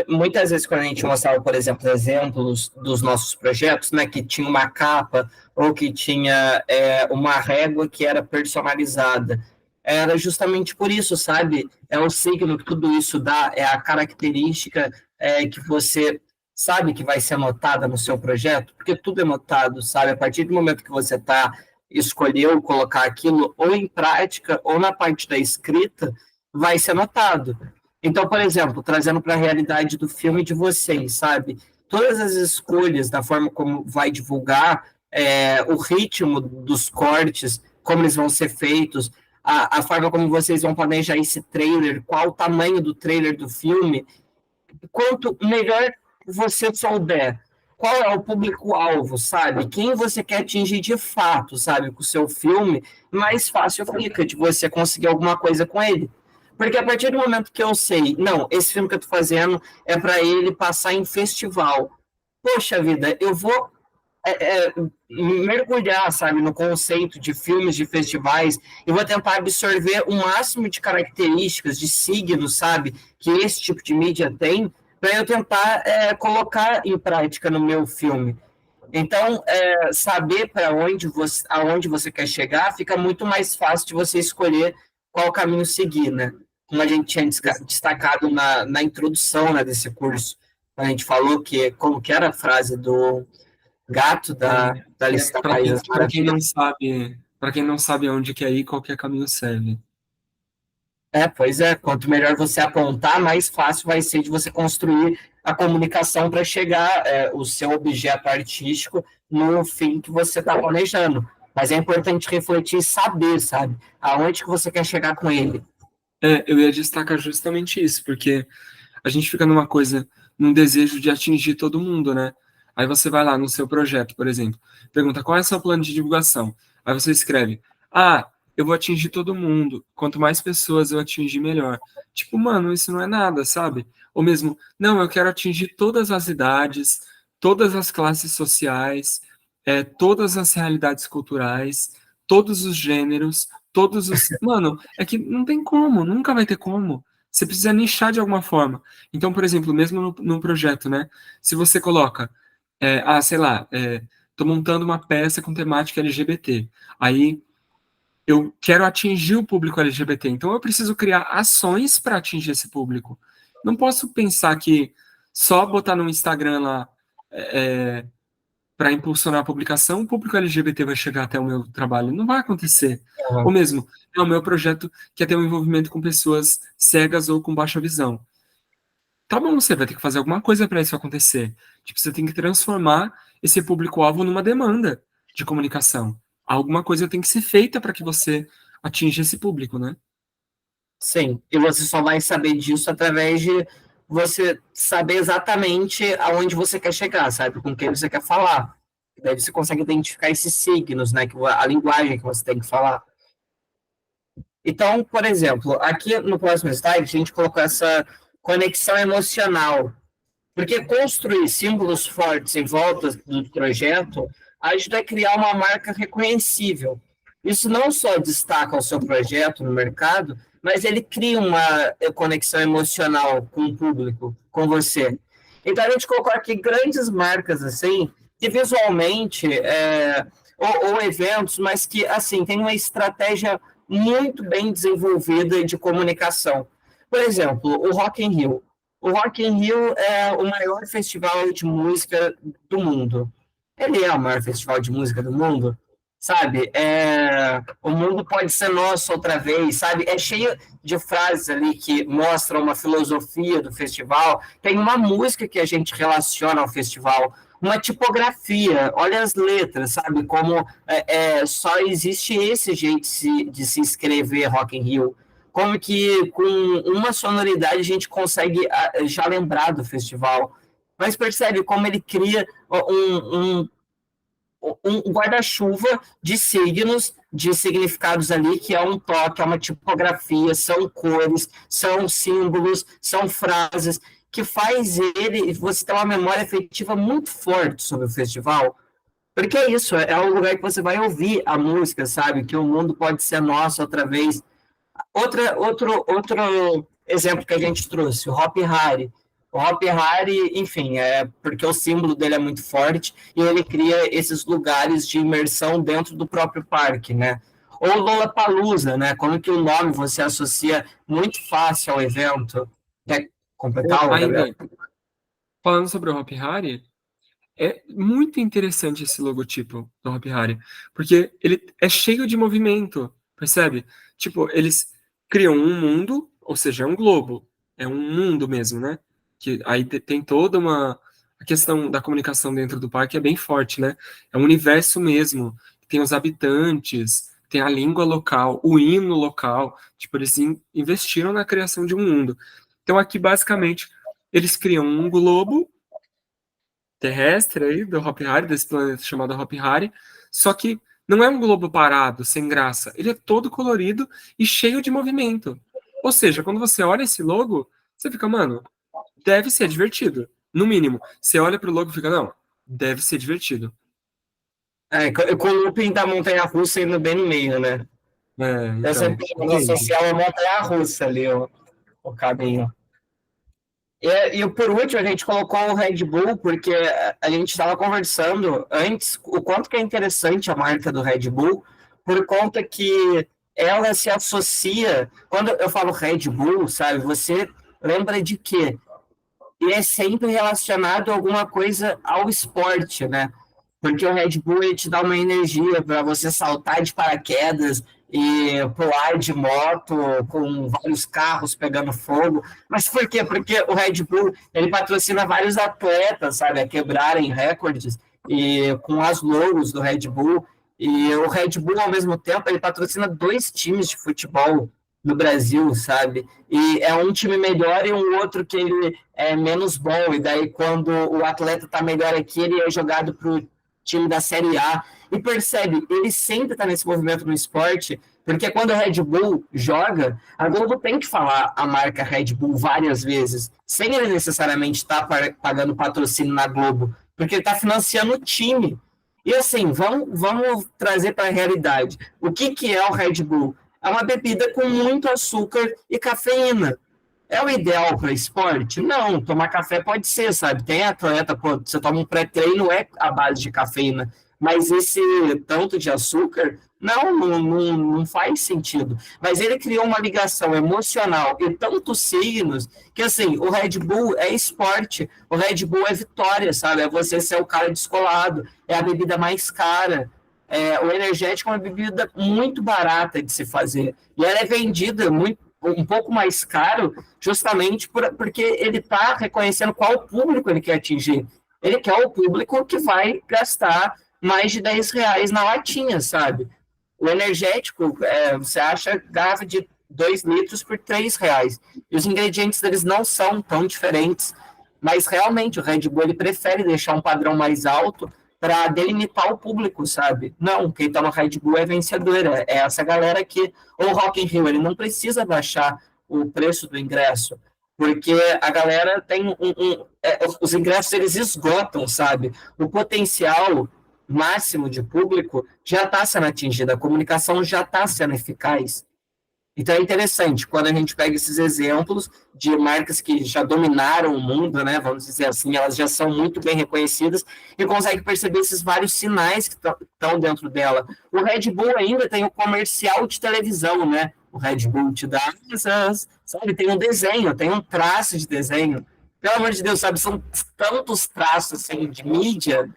muitas vezes quando a gente mostrava, por exemplo, exemplos dos nossos projetos, né, que tinha uma capa ou que tinha uma régua que era personalizada, era justamente por isso, sabe? É o signo que tudo isso dá, é a característica que você sabe que vai ser anotada no seu projeto, porque tudo é notado, sabe? A partir do momento que você escolheu colocar aquilo ou em prática ou na parte da escrita, vai ser notado. Então, por exemplo, trazendo para a realidade do filme de vocês, sabe? Todas as escolhas da forma como vai divulgar, o ritmo dos cortes, como eles vão ser feitos, a forma como vocês vão planejar esse trailer, qual o tamanho do trailer do filme, quanto melhor você souber qual é o público-alvo, sabe? Quem você quer atingir de fato, sabe? Com o seu filme, mais fácil fica de você conseguir alguma coisa com ele. Porque a partir do momento que eu sei, não, esse filme que eu tô fazendo é para ele passar em festival. Poxa vida, eu vou mergulhar, sabe, no conceito de filmes de festivais e vou tentar absorver o máximo de características, de signos, sabe, que esse tipo de mídia tem, para eu tentar colocar em prática no meu filme. Então, saber para aonde você quer chegar, fica muito mais fácil de você escolher qual caminho seguir, né? Como a gente tinha destacado na introdução, né, desse curso, a gente falou como que era a frase do gato da Alice da Para País quem, das para quem Maravilhas. não sabe, para quem não sabe onde quer ir, qualquer caminho serve. Pois é, quanto melhor você apontar, mais fácil vai ser de você construir a comunicação para chegar o seu objeto artístico no fim que você está planejando. Mas é importante refletir e saber, sabe, aonde que você quer chegar com ele. Eu ia destacar justamente isso, porque a gente fica numa coisa, num desejo de atingir todo mundo, né? Aí você vai lá no seu projeto, por exemplo, pergunta qual é o seu plano de divulgação. Aí você escreve, eu vou atingir todo mundo. Quanto mais pessoas eu atingir, melhor. Tipo, mano, isso não é nada, sabe? Ou mesmo, não, eu quero atingir todas as idades, todas as classes sociais, todas as realidades culturais, todos os gêneros, todos os. Mano, é que não tem como, nunca vai ter como. Você precisa nichar de alguma forma. Então, por exemplo, mesmo no projeto, né? Se você coloca, sei lá, tô montando uma peça com temática LGBT. Aí eu quero atingir o público LGBT, então eu preciso criar ações para atingir esse público. Não posso pensar que só botar no Instagram lá para impulsionar a publicação, o público LGBT vai chegar até o meu trabalho. Não vai acontecer. Ou Uhum. mesmo, o meu projeto quer ter um envolvimento com pessoas cegas ou com baixa visão. Tá bom, você vai ter que fazer alguma coisa para isso acontecer. Tipo, você tem que transformar esse público-alvo numa demanda de comunicação. Alguma coisa tem que ser feita para que você atinja esse público, né? Sim, e você só vai saber disso através de você saber exatamente aonde você quer chegar, sabe? Com quem você quer falar. Daí você consegue identificar esses signos, né? A linguagem que você tem que falar. Então, por exemplo, aqui no próximo slide, a gente colocou essa conexão emocional. Porque construir símbolos fortes em volta do projeto ajuda a criar uma marca reconhecível. Isso não só destaca o seu projeto no mercado, mas ele cria uma conexão emocional com o público, com você. Então a gente colocou aqui grandes marcas assim, que visualmente ou eventos, mas que assim tem uma estratégia muito bem desenvolvida de comunicação. Por exemplo, o Rock in Rio. O Rock in Rio é o maior festival de música do mundo. Ele é o maior festival de música do mundo, sabe? O mundo pode ser nosso outra vez, sabe? É cheio de frases ali que mostram uma filosofia do festival. Tem uma música que a gente relaciona ao festival, uma tipografia. Olha as letras, sabe? Como só existe esse jeito de se escrever Rock in Rio. Como que com uma sonoridade a gente consegue já lembrar do festival. Mas percebe como ele cria um guarda-chuva de signos, de significados ali, que é um toque, é uma tipografia, são cores, são símbolos, são frases, que faz você ter uma memória afetiva muito forte sobre o festival. Porque é isso, é um lugar que você vai ouvir a música, sabe? Que o mundo pode ser nosso outra vez. Outro exemplo que a gente trouxe, o Hopi Hari. O Hopi Hari, enfim, porque o símbolo dele é muito forte e ele cria esses lugares de imersão dentro do próprio parque, né? Ou Lollapalooza, né? Como que o nome você associa muito fácil ao evento. Quer completar, Gabriel? Ainda, falando sobre o Hopi Hari, é muito interessante esse logotipo do Hopi Hari, porque ele é cheio de movimento, percebe? Tipo, eles criam um mundo, ou seja, é um globo, é um mundo mesmo, né? Que aí tem toda uma... A questão da comunicação dentro do parque é bem forte, né? É um universo mesmo, tem os habitantes, tem a língua local, o hino local, tipo, eles investiram na criação de um mundo. Então aqui, basicamente, eles criam um globo terrestre aí do Hopi Hari, desse planeta chamado Hopi Hari, só que não é um globo parado, sem graça. Ele é todo colorido e cheio de movimento. Ou seja, quando você olha esse logo, você fica, mano, deve ser divertido. No mínimo. Você olha pro logo e fica, não, deve ser divertido. Com o looping da montanha-russa indo bem no meio, né? Eu Então, sempre tento entende? associar a montanha-russa ali, o caminho. E por último, a gente colocou o Red Bull, porque a gente estava conversando antes o quanto que é interessante a marca do Red Bull, por conta que ela se associa. Quando eu falo Red Bull, sabe, você lembra de quê? E é sempre relacionado a alguma coisa ao esporte, né? Porque o Red Bull ele te dá uma energia para você saltar de paraquedas e pular de moto com vários carros pegando fogo. Mas por quê? Porque o Red Bull ele patrocina vários atletas, sabe, a quebrarem recordes e com as logos do Red Bull. E o Red Bull, ao mesmo tempo, ele patrocina dois times de futebol no Brasil, sabe? E é um time melhor e um outro que ele é menos bom. E daí, quando o atleta tá melhor aqui, ele é jogado pro time da Série A. E percebe, ele sempre está nesse movimento no esporte, porque quando a Red Bull joga, a Globo tem que falar a marca Red Bull várias vezes, sem ele necessariamente estar pagando patrocínio na Globo, porque ele está financiando o time. E assim, vamos trazer para a realidade. O que é o Red Bull? É uma bebida com muito açúcar e cafeína. É o ideal para esporte? Não, tomar café pode ser, sabe? Tem atleta, pô, você toma um pré-treino, é a base de cafeína. Mas esse tanto de açúcar, não faz sentido. Mas ele criou uma ligação emocional e tantos signos que, assim, o Red Bull é esporte, o Red Bull é vitória, sabe? É você ser o cara descolado, é a bebida mais cara. O energético é uma bebida muito barata de se fazer. E ela é vendida um pouco mais caro, justamente porque ele está reconhecendo qual público ele quer atingir. Ele quer o público que vai gastar mais de R$ 10 na latinha, sabe? O energético, você acha garrafa de 2 litros por R$ 3. E os ingredientes deles não são tão diferentes. Mas realmente o Red Bull ele prefere deixar um padrão mais alto para delimitar o público, sabe? Não, quem toma Red Bull é vencedora. É essa galera que... O Rock in Rio, ele não precisa baixar o preço do ingresso, porque a galera tem os ingressos, eles esgotam, sabe? O potencial máximo de público já está sendo atingido, a comunicação já está sendo eficaz. Então é interessante, quando a gente pega esses exemplos de marcas que já dominaram o mundo, né, vamos dizer assim, elas já são muito bem reconhecidas e consegue perceber esses vários sinais que estão dentro dela. O Red Bull ainda tem o comercial de televisão, né? O Red Bull te dá essas, sabe, tem um desenho, tem um traço de desenho. Pelo amor de Deus, sabe, são tantos traços assim, de mídia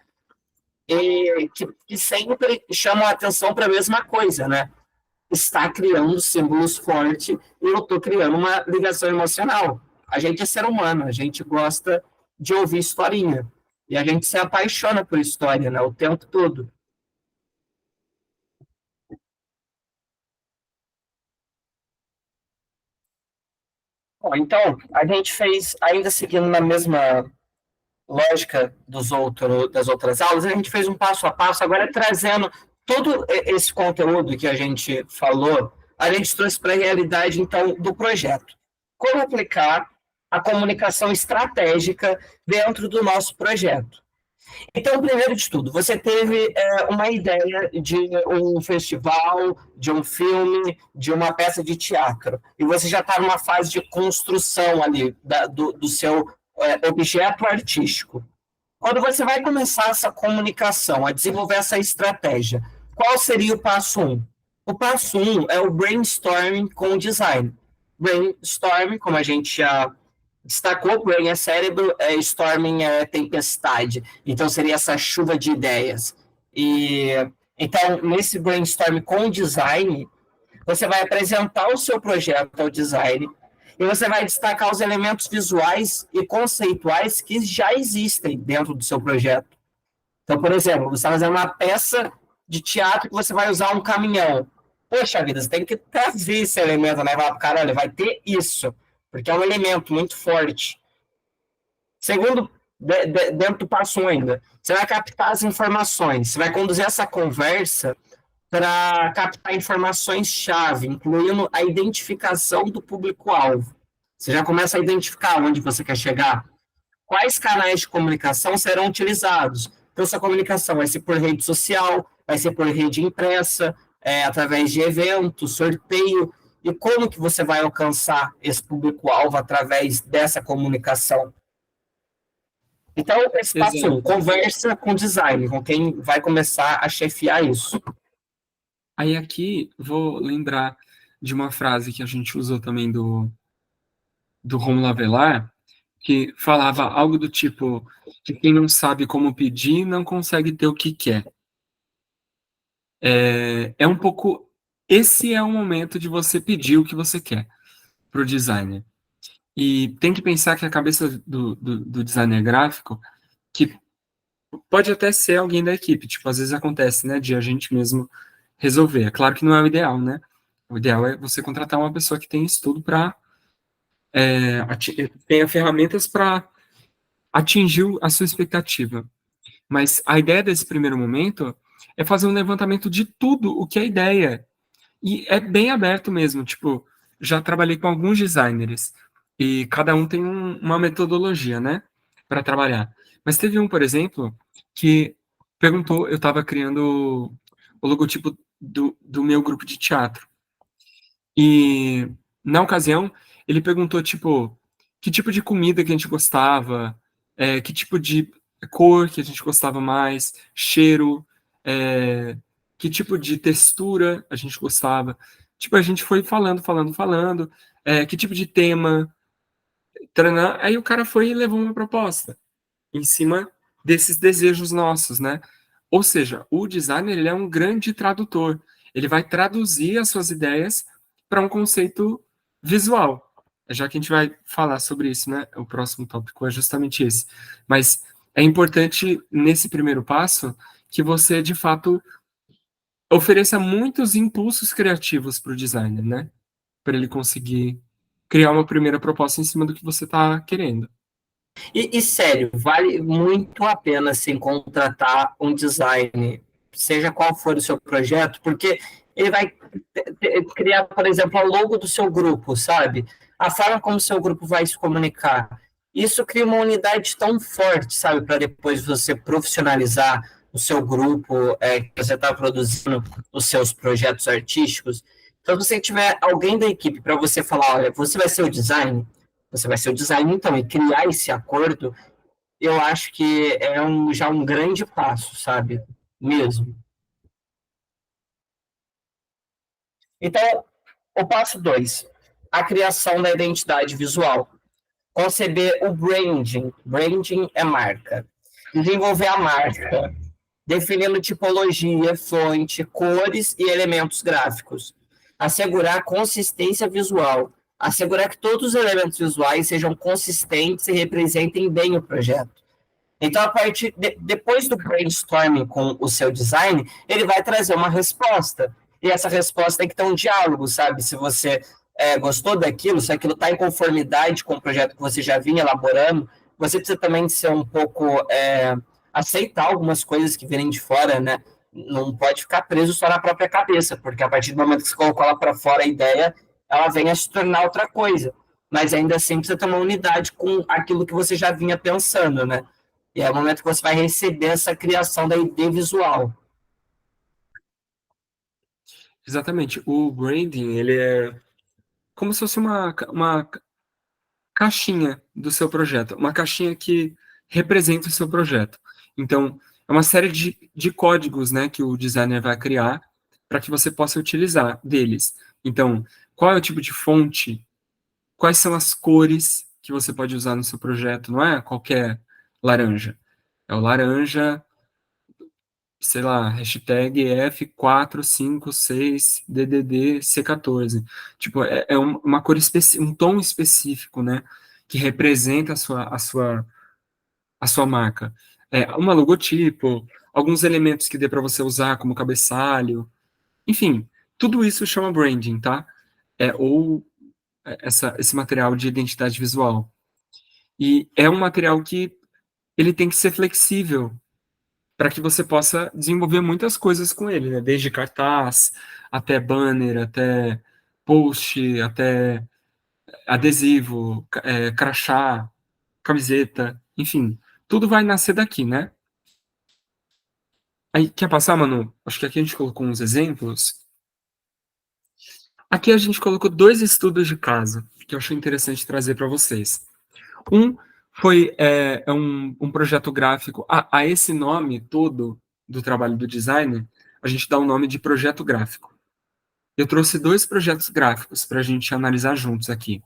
que sempre chamam a atenção para a mesma coisa, né? Está criando símbolos fortes e eu estou criando uma ligação emocional. A gente é ser humano, a gente gosta de ouvir historinha. E a gente se apaixona por história, né, o tempo todo. Bom, então, a gente fez, ainda seguindo na mesma lógica das outras aulas, a gente fez um passo a passo, agora trazendo todo esse conteúdo que a gente falou, a gente trouxe para a realidade, então, do projeto. Como aplicar a comunicação estratégica dentro do nosso projeto. Então, primeiro de tudo, você teve uma ideia de um festival, de um filme, de uma peça de teatro, e você já está numa fase de construção ali do seu objeto artístico. Quando você vai começar essa comunicação, a desenvolver essa estratégia, qual seria o passo um? O passo um é o brainstorming com o design. Brainstorming, como a gente já destacou, brain é cérebro, storming é tempestade. Então, seria essa chuva de ideias. Então, nesse brainstorming com o design, você vai apresentar o seu projeto ao design e você vai destacar os elementos visuais e conceituais que já existem dentro do seu projeto. Então, por exemplo, você está fazendo uma peça de teatro que você vai usar um caminhão. Poxa vida, você tem que trazer esse elemento, né? Caralho, vai ter isso, porque é um elemento muito forte. Segundo, dentro do passo 1 ainda, você vai captar as informações, você vai conduzir essa conversa para captar informações-chave, incluindo a identificação do público-alvo. Você já começa a identificar onde você quer chegar. Quais canais de comunicação serão utilizados? Então, sua comunicação vai ser por rede social, vai ser por rede impressa, através de eventos, sorteio, e como que você vai alcançar esse público-alvo através dessa comunicação? Então, esse passo 1, conversa com design, com quem vai começar a chefiar isso. Aí aqui vou lembrar de uma frase que a gente usou também do Romulo Avelar, que falava algo do tipo que quem não sabe como pedir não consegue ter o que quer. É um pouco... Esse é o momento de você pedir o que você quer para o designer. E tem que pensar que a cabeça do designer gráfico, que pode até ser alguém da equipe, tipo, às vezes acontece, né, de a gente mesmo resolver. É claro que não é o ideal, né? O ideal é você contratar uma pessoa que tem estudo para... tenha ferramentas para atingir a sua expectativa. Mas a ideia desse primeiro momento é fazer um levantamento de tudo o que é ideia. E é bem aberto mesmo, tipo, já trabalhei com alguns designers e cada um tem uma metodologia, né, para trabalhar. Mas teve um, por exemplo, que perguntou, eu estava criando o logotipo do meu grupo de teatro. E, na ocasião, ele perguntou, tipo, que tipo de comida que a gente gostava, que tipo de cor que a gente gostava mais, cheiro, que tipo de textura a gente gostava. Tipo, a gente foi falando, que tipo de tema, taranã. Aí o cara foi e levou uma proposta em cima desses desejos nossos, né? Ou seja, o designer, ele é um grande tradutor. Ele vai traduzir as suas ideias para um conceito visual. Já que a gente vai falar sobre isso, né? O próximo tópico é justamente esse. Mas é importante, nesse primeiro passo, que você, de fato, ofereça muitos impulsos criativos para o designer, né? Para ele conseguir criar uma primeira proposta em cima do que você está querendo. Sério, vale muito a pena assim, contratar um design, seja qual for o seu projeto, porque ele vai criar, por exemplo, o logo do seu grupo, sabe? A forma como o seu grupo vai se comunicar. Isso cria uma unidade tão forte, sabe? Para depois você profissionalizar o seu grupo, que você está produzindo os seus projetos artísticos. Então, se você tiver alguém da equipe para você falar, olha, você vai ser o design, você vai ser o design, então, e criar esse acordo, eu acho que é já um grande passo, sabe? Mesmo. Então, o passo 2, a criação da identidade visual. Conceber o branding. Branding é marca. Desenvolver a marca, definindo tipologia, fonte, cores e elementos gráficos. Assegurar consistência visual. Assegurar que todos os elementos visuais sejam consistentes e representem bem o projeto. Então, depois do brainstorming com o seu design, ele vai trazer uma resposta. E essa resposta tem que ter um diálogo, sabe? Se você gostou daquilo, se aquilo está em conformidade com o projeto que você já vinha elaborando, você precisa também ser um pouco... aceitar algumas coisas que virem de fora, né? Não pode ficar preso só na própria cabeça, porque a partir do momento que você colocou ela para fora a ideia, ela vem a se tornar outra coisa. Mas ainda assim precisa ter uma unidade com aquilo que você já vinha pensando, né? E é o momento que você vai receber essa criação da ID visual. Exatamente. O branding, ele é como se fosse uma caixinha do seu projeto, uma caixinha que representa o seu projeto. Então, é uma série de códigos, né, que o designer vai criar para que você possa utilizar deles. Então, qual é o tipo de fonte? Quais são as cores que você pode usar no seu projeto? Não é qualquer laranja. É o laranja, sei lá, hashtag F456DDD C14. Tipo, é uma cor um tom específico, né? Que representa a sua marca. É, uma logotipo, alguns elementos que dê para você usar, como cabeçalho. Enfim, tudo isso chama branding, tá? Ou esse material de identidade visual. E é um material que ele tem que ser flexível para que você possa desenvolver muitas coisas com ele, né? Desde cartaz, até banner, até post, até adesivo, crachá, camiseta, enfim, tudo vai nascer daqui, né? Aí, quer passar, Manu? Acho que aqui a gente colocou uns exemplos. Aqui a gente colocou dois estudos de caso que eu achei interessante trazer para vocês. Um foi um projeto gráfico. A esse nome todo do trabalho do designer, a gente dá o nome de projeto gráfico. Eu trouxe dois projetos gráficos para a gente analisar juntos aqui.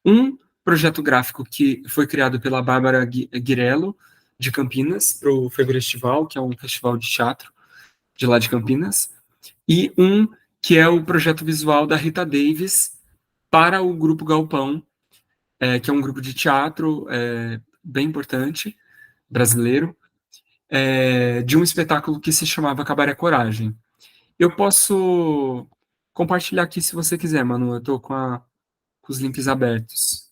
Um projeto gráfico que foi criado pela Bárbara Guirello, de Campinas, para o Febrestival, que é um festival de teatro de lá de Campinas, e um que é o projeto visual da Rita Davis para o Grupo Galpão, que é um grupo de teatro bem importante, brasileiro, de um espetáculo que se chamava Cabaré Coragem. Eu posso compartilhar aqui se você quiser, Manu. Eu estou com os links abertos.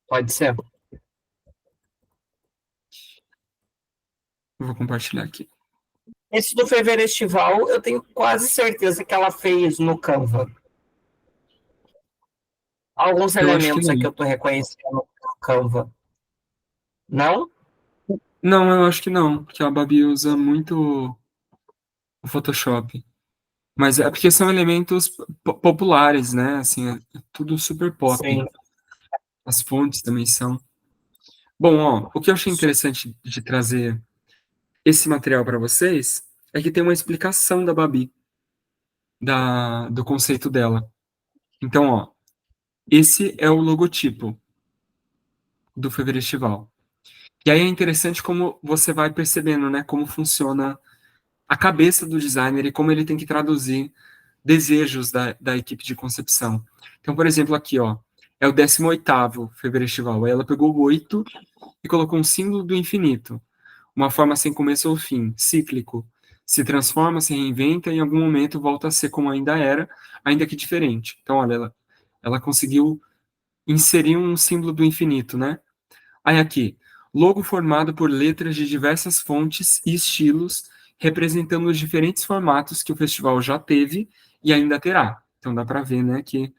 Pode ser. Eu vou compartilhar aqui. Esse do Fevereiro Estival, eu tenho quase certeza que ela fez no Canva. Alguns Eu acho que elementos aqui não. eu estou reconhecendo no Canva. Não? Não, eu acho que não, porque a Babi usa muito o Photoshop. Mas é porque são elementos populares, né? Assim, é tudo super pop. Sim. As fontes também são. Bom, ó, o que eu achei interessante de trazer esse material para vocês é que tem uma explicação da Babi, do conceito dela. Então, ó, esse é o logotipo do Feverestival. E aí é interessante como você vai percebendo, né, como funciona a cabeça do designer e como ele tem que traduzir desejos da equipe de concepção. Então, por exemplo, aqui, ó, é o 18º Feverestival. Aí ela pegou o 8 e colocou um símbolo do infinito. Uma forma sem começo ou fim, cíclico. Se transforma, se reinventa e em algum momento volta a ser como ainda era, ainda que diferente. Então, olha, ela conseguiu inserir um símbolo do infinito, né? Aí aqui, logo formado por letras de diversas fontes e estilos, representando os diferentes formatos que o festival já teve e ainda terá. Então dá para ver, né, que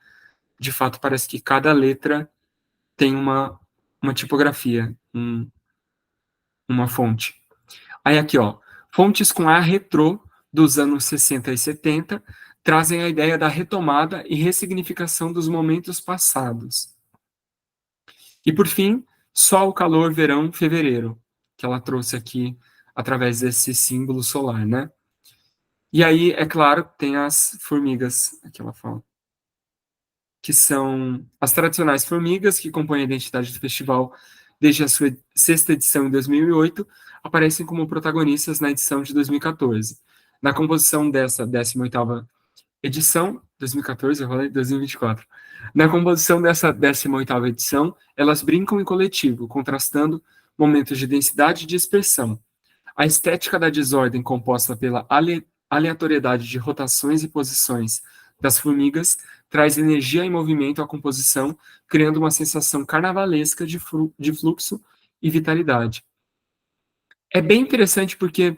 de fato parece que cada letra tem uma tipografia, uma fonte. Aí aqui, ó, fontes com ar retrô dos anos 60 e 70 trazem a ideia da retomada e ressignificação dos momentos passados. E por fim, sol, calor, verão, fevereiro, que ela trouxe aqui através desse símbolo solar, né? E aí, é claro, tem as formigas, aqui ela fala, que são as tradicionais formigas que compõem a identidade do festival desde a sua sexta edição em 2008, aparecem como protagonistas na edição de 2014. Na composição dessa 18ª edição, 2014, eu falei 2024. Na composição dessa 18ª edição, elas brincam em coletivo, contrastando momentos de densidade e de expressão. A estética da desordem, composta pela aleatoriedade de rotações e posições das formigas, traz energia e movimento à composição, criando uma sensação carnavalesca de fluxo e vitalidade. É bem interessante porque,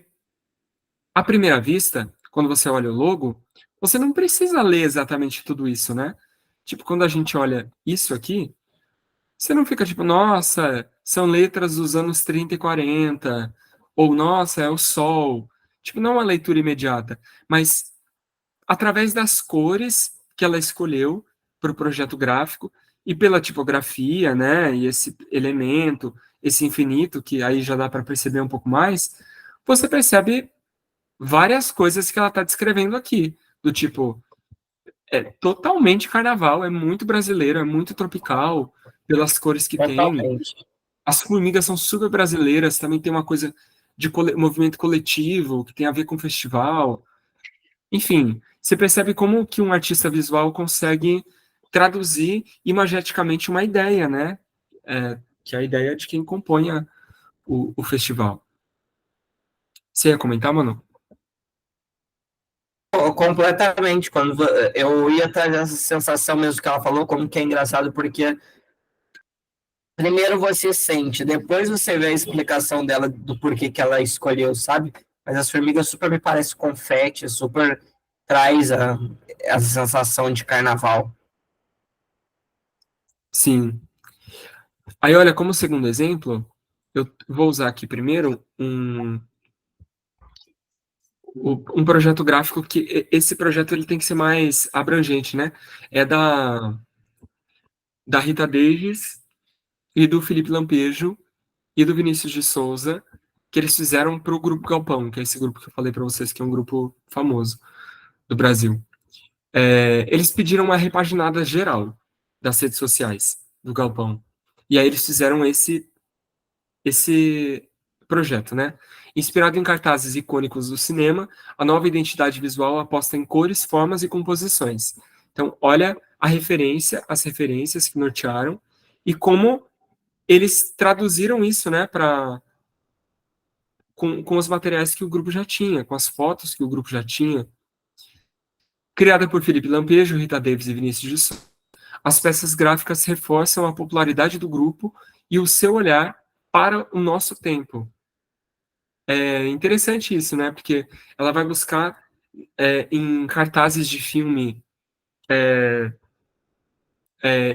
à primeira vista, quando você olha o logo, você não precisa ler exatamente tudo isso, né? Tipo, quando a gente olha isso aqui, você não fica tipo, nossa, são letras dos anos 30 e 40, ou nossa, é o sol. Tipo, não é uma leitura imediata, mas através das cores que ela escolheu para o projeto gráfico e pela tipografia, né, e esse elemento, esse infinito, que aí já dá para perceber um pouco mais, você percebe várias coisas que ela está descrevendo aqui, do tipo, é totalmente carnaval, é muito brasileiro, é muito tropical, pelas cores que tem. Totalmente. As formigas são super brasileiras, também tem uma coisa de movimento coletivo, que tem a ver com festival. Enfim, você percebe como que um artista visual consegue traduzir imageticamente uma ideia, né? Que é a ideia de quem compõe o festival. Você ia comentar, mano? Completamente. Eu ia trazer essa sensação mesmo que ela falou, como que é engraçado, porque primeiro você sente, depois você vê a explicação dela do porquê que ela escolheu, sabe? Mas as formigas super me parece confete, super traz a sensação de carnaval. Sim. Aí, olha, como segundo exemplo, eu vou usar aqui primeiro um projeto gráfico que esse projeto ele tem que ser mais abrangente, né? É da Rita Davis e do Felipe Lampejo e do Vinícius de Souza, que eles fizeram para o Grupo Galpão, que é esse grupo que eu falei para vocês, que é um grupo famoso do Brasil. Eles pediram uma repaginada geral das redes sociais do Galpão. E aí eles fizeram esse projeto, né? Inspirado em cartazes icônicos do cinema, a nova identidade visual aposta em cores, formas e composições. Então, olha as referências que nortearam e como eles traduziram isso, né, com os materiais que o grupo já tinha, com as fotos que o grupo já tinha. Criada por Felipe Lampejo, Rita Davis e Vinícius de Souza, as peças gráficas reforçam a popularidade do grupo e o seu olhar para o nosso tempo. É interessante isso, né? Porque ela vai buscar em cartazes de filme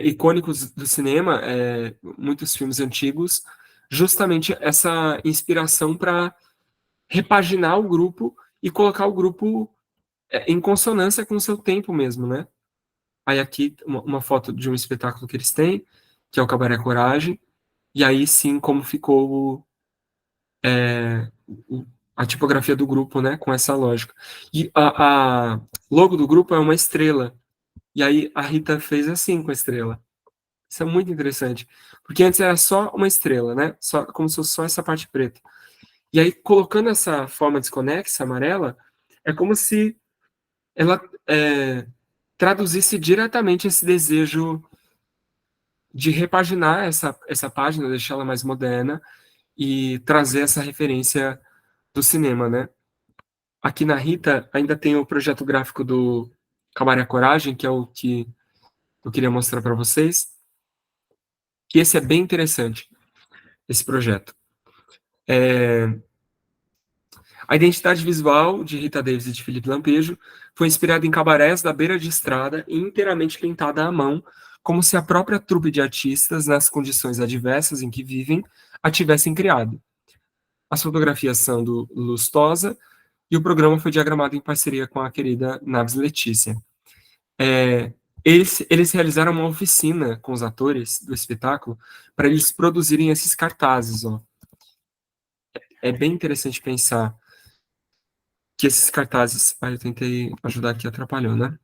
icônicos do cinema, muitos filmes antigos, justamente essa inspiração para repaginar o grupo e colocar o grupo em consonância com o seu tempo mesmo, né? Aí aqui uma foto de um espetáculo que eles têm, que é o Cabaré Coragem, e aí sim como ficou o- a tipografia do grupo, né, com essa lógica. E a logo do grupo é uma estrela, e aí a Rita fez assim com a estrela. Isso é muito interessante, porque antes era só uma estrela, né, só, como se fosse só essa parte preta. E aí, colocando essa forma desconexa, amarela, é como se ela traduzisse diretamente esse desejo de repaginar essa página, deixá-la mais moderna e trazer essa referência do cinema, né? Aqui na Rita ainda tem o projeto gráfico do Camaré Coragem, que é o que eu queria mostrar para vocês, que esse é bem interessante, esse projeto. A identidade visual de Rita Davis e de Felipe Lampejo foi inspirada em cabarés da beira de estrada e inteiramente pintada à mão, como se a própria trupe de artistas, nas condições adversas em que vivem, a tivessem criado. As fotografias são do Lustosa e o programa foi diagramado em parceria com a querida Naves Letícia. Eles realizaram uma oficina com os atores do espetáculo para eles produzirem esses cartazes. Ó. É bem interessante pensar que esses cartazes. Ah, eu tentei ajudar aqui, atrapalhou, né?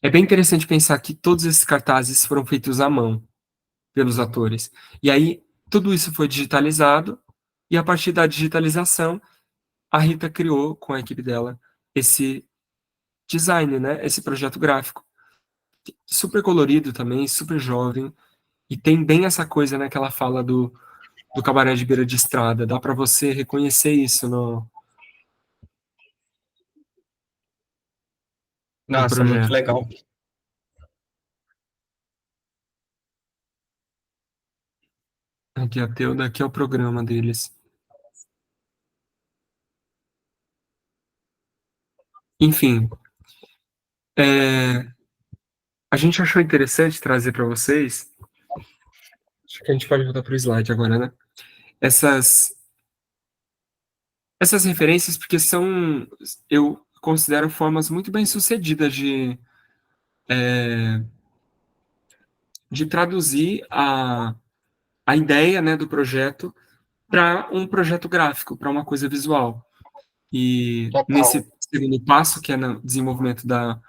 É bem interessante pensar que todos esses cartazes foram feitos à mão pelos atores. E aí, tudo isso foi digitalizado, e a partir da digitalização, a Rita criou, com a equipe dela, esse design, né? Esse projeto gráfico. Super colorido também, super jovem, e tem bem essa coisa, né, que ela fala do cabaré de beira de estrada. Dá para você reconhecer isso no Nossa, muito projeto. legal. Aqui, daqui é o programa deles. Enfim, é, a gente achou interessante trazer para vocês. Acho que a gente pode voltar para o slide agora, né? Essas referências, porque são, eu considero formas muito bem sucedidas de traduzir a ideia, né, do projeto para um projeto gráfico, para uma coisa visual. E Total. nesse segundo passo, que é no desenvolvimento da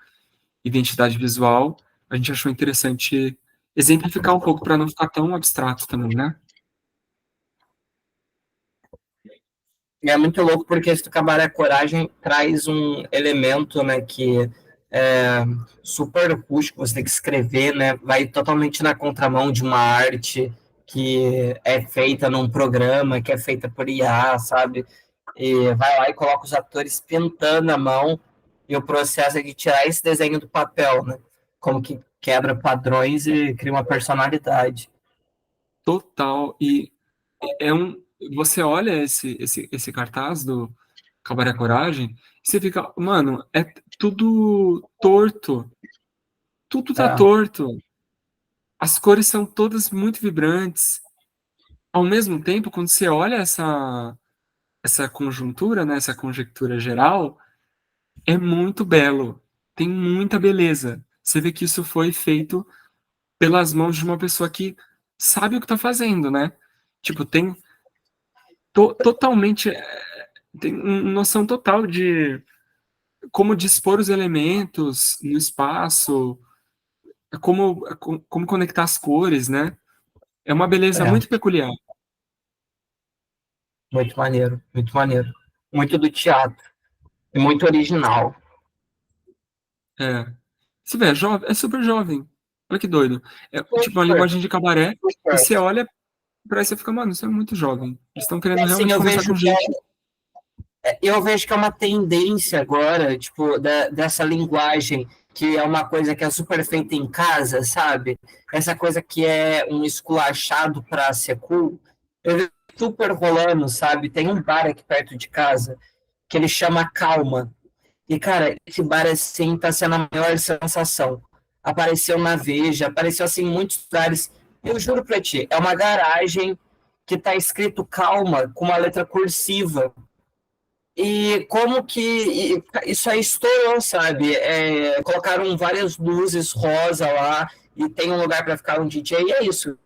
identidade visual, a gente achou interessante exemplificar um pouco para não ficar tão abstrato também, né? É muito louco porque esse Cabaré Coragem traz um elemento, né, que é super rústico, você tem que escrever, né, vai totalmente na contramão de uma arte que é feita num programa, que é feita por IA, sabe? E vai lá e coloca os atores pintando a mão e o processo é de tirar esse desenho do papel, né? Como que quebra padrões e cria uma personalidade. Total. E é um. Você olha esse cartaz do Cabaré Coragem, e você fica, mano, é tudo torto. Tudo tá É, torto. As cores são todas muito vibrantes. Ao mesmo tempo, quando você olha essa conjuntura, né, essa conjectura geral, é muito belo. Tem muita beleza. Você vê que isso foi feito pelas mãos de uma pessoa que sabe o que tá fazendo, né? Tipo, tem totalmente, tem noção total de como dispor os elementos no espaço, como conectar as cores, né? É uma beleza é, muito peculiar. muito maneiro, muito maneiro. Muito do teatro. E muito original. É. Você vê, é super jovem. Olha que doido. É tipo uma Super, linguagem de cabaré, e super. você olha pra isso e fica, mano, isso é muito jovem. Eles estão E querendo assim, realmente conversar com gente. eu vejo que é uma tendência agora, tipo, dessa linguagem, que é uma coisa que é super feita em casa, sabe? Essa coisa que é um esculachado para ser cool. Eu vejo super rolando, sabe? Tem um bar aqui perto de casa que ele chama Calma. E, cara, esse bar assim tá sendo a maior sensação. Apareceu na Veja, apareceu assim em muitos lugares. Eu juro pra ti, é uma garagem que tá escrito Calma com uma letra cursiva. E como que isso aí estourou, sabe? Colocaram várias luzes rosa lá e tem um lugar para ficar um DJ, e é isso.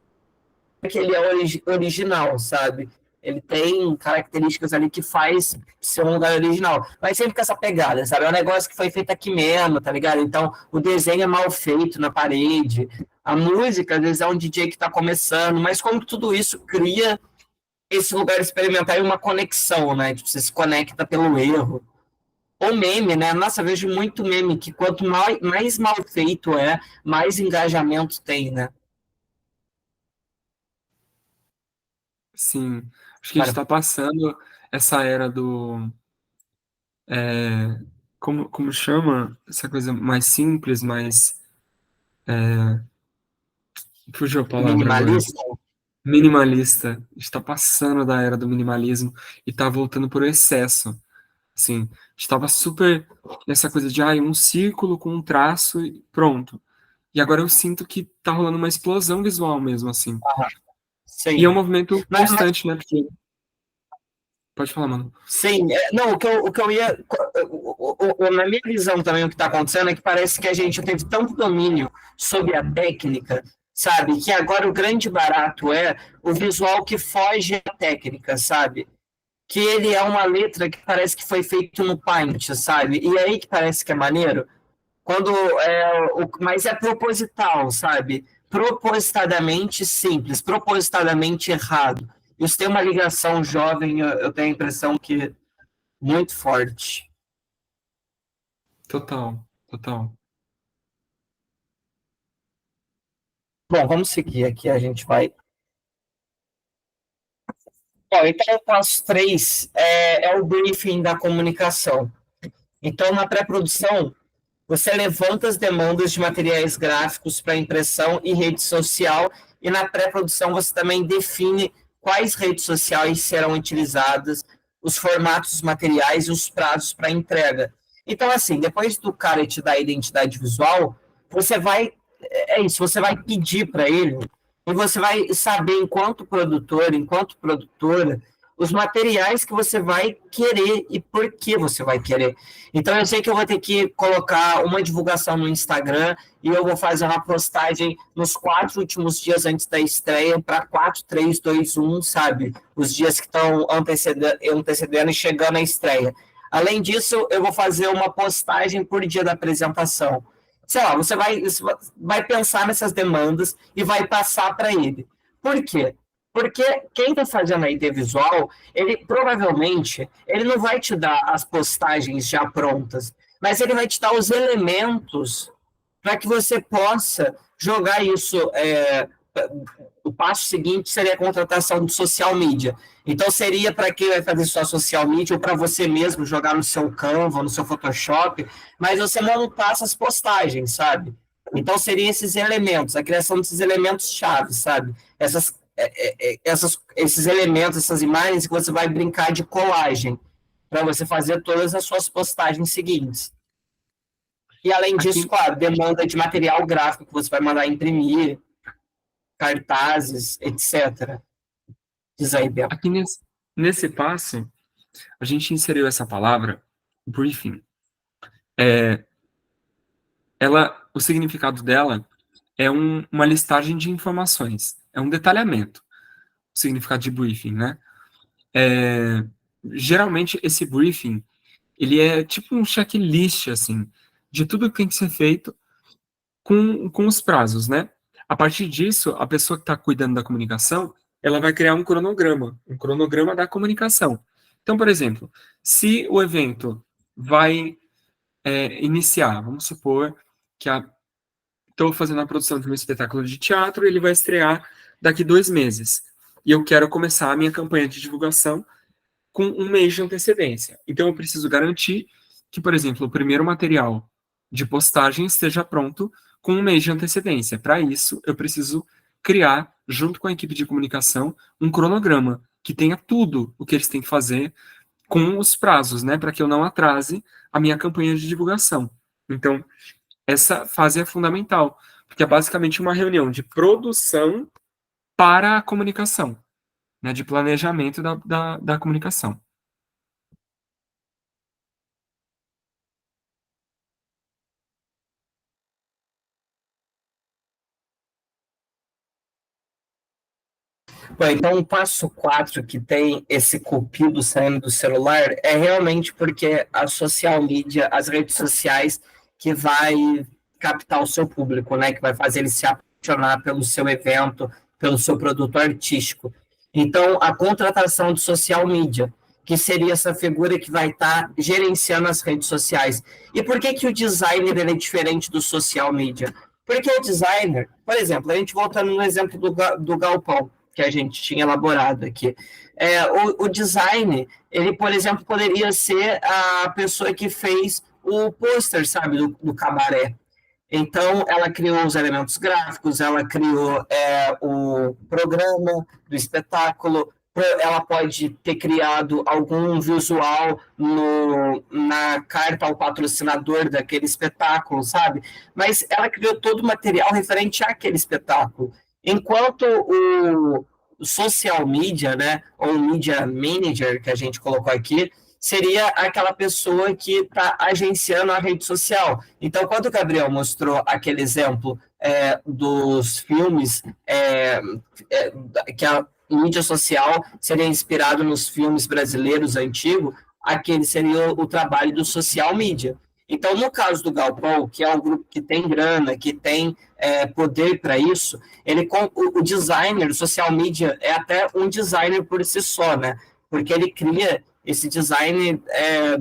Que ele é original, sabe? Ele tem características ali que faz ser um lugar original. Mas sempre com essa pegada, sabe? É um negócio que foi feito aqui mesmo, tá ligado? Então, o desenho é mal feito na parede. A música, às vezes, é um DJ que está começando. Mas como que tudo isso cria esse lugar experimental e uma conexão, né? Tipo, você se conecta pelo erro. Ou meme, né? Nossa, eu vejo muito meme que quanto mais mal feito é, mais engajamento tem, né? Sim, acho que a gente Cara, está passando essa era do. é, como chama? Essa coisa mais simples, mais. Fugiu a palavra agora. minimalista, Minimalista. A gente está passando da era do minimalismo e está voltando para o excesso. Assim, a gente estava super nessa coisa de um círculo com um traço e pronto. E agora eu sinto que tá rolando uma explosão visual mesmo, assim. E é um sim. movimento Mas constante, né? Porque... Pode falar, mano. sim, não, o que eu ia. Na minha visão também, o que está acontecendo é que parece que a gente teve tanto domínio sobre a técnica, sabe? Que agora o grande barato é o visual que foge à técnica, sabe? Que ele é uma letra que parece que foi feito no Paint, sabe? E aí que parece que é maneiro. Mas é proposital, sabe? Propositadamente simples, propositadamente errado. Isso tem uma ligação jovem, eu tenho a impressão que muito forte. Total, total. Bom, vamos seguir aqui, a gente vai. Bom, então, o passo 3 é o briefing da comunicação. Então, na pré-produção, você levanta as demandas de materiais gráficos para impressão e rede social, e na pré-produção você também define quais redes sociais serão utilizadas, os formatos dos materiais e os prazos para entrega. Então, assim, depois do cara te dar a identidade visual, você vai é isso, você vai pedir para ele e você vai saber, enquanto produtor, enquanto produtora, os materiais que você vai querer e por que você vai querer. Então, eu sei que eu vou ter que colocar uma divulgação no Instagram e eu vou fazer uma postagem nos 4 últimos dias antes da estreia para 4, 3, 2, 1, sabe? Os dias que estão antecedendo e chegando à estreia. Além disso, eu vou fazer uma postagem por dia da apresentação. Sei lá, você vai pensar nessas demandas e vai passar para ele. Por quê? Porque quem está fazendo a ID visual, ele provavelmente ele não vai te dar as postagens já prontas, mas ele vai te dar os elementos para que você possa jogar isso. O passo seguinte seria a contratação de social media. Então, seria para quem vai fazer sua social media ou para você mesmo jogar no seu Canva, no seu Photoshop, mas você montar essas postagens, sabe? Então, seriam esses elementos, a criação desses elementos-chave, sabe? Esses elementos, essas imagens que você vai brincar de colagem para você fazer todas as suas postagens seguintes. E, além disso, claro, demanda de material gráfico que você vai mandar imprimir, cartazes, etc. Diz aí, Bel. Aqui nesse passo, a gente inseriu essa palavra, briefing. O significado dela é uma listagem de informações, é um detalhamento, o significado de briefing, né? Geralmente, esse briefing, ele é tipo um checklist, assim, de tudo que tem que ser feito com os prazos, né? A partir disso, a pessoa que está cuidando da comunicação, ela vai criar um cronograma da comunicação. Então, por exemplo, se o evento vai iniciar, vamos supor que estou fazendo a produção de um espetáculo de teatro, ele vai estrear daqui 2 meses, e eu quero começar a minha campanha de divulgação com 1 mês de antecedência. Então, eu preciso garantir que, por exemplo, o primeiro material de postagem esteja pronto com 1 mês de antecedência. Para isso, eu preciso criar, junto com a equipe de comunicação, um cronograma que tenha tudo o que eles têm que fazer com os prazos, né, para que eu não atrase a minha campanha de divulgação. Então, essa fase é fundamental, porque é basicamente uma reunião de produção para a comunicação, né, de planejamento da comunicação. Bom, então o passo 4 que tem esse cupido saindo do celular é realmente porque a social media, as redes sociais, que vai captar o seu público, né? Que vai fazer ele se apaixonar pelo seu evento, pelo seu produto artístico. Então, a contratação de social media, que seria essa figura que vai estar gerenciando as redes sociais. E por que o designer ele é diferente do social media? Porque o designer, por exemplo, a gente voltando no exemplo do galpão, que a gente tinha elaborado aqui. O design, ele, por exemplo, poderia ser a pessoa que fez o pôster, sabe, do cabaré. Então, ela criou os elementos gráficos, ela criou o programa do espetáculo, ela pode ter criado algum visual na carta ao patrocinador daquele espetáculo, sabe? Mas ela criou todo o material referente àquele espetáculo. Enquanto o social media, né, ou media manager, que a gente colocou aqui, seria aquela pessoa que está agenciando a rede social. Então, quando o Gabriel mostrou aquele exemplo dos filmes, que a mídia social seria inspirado nos filmes brasileiros antigos, aquele seria o trabalho do social media. Então, no caso do Galpão, que é um grupo que tem grana, que tem poder para isso, o designer, o social media, é até um designer por si só, né? Porque ele cria esse design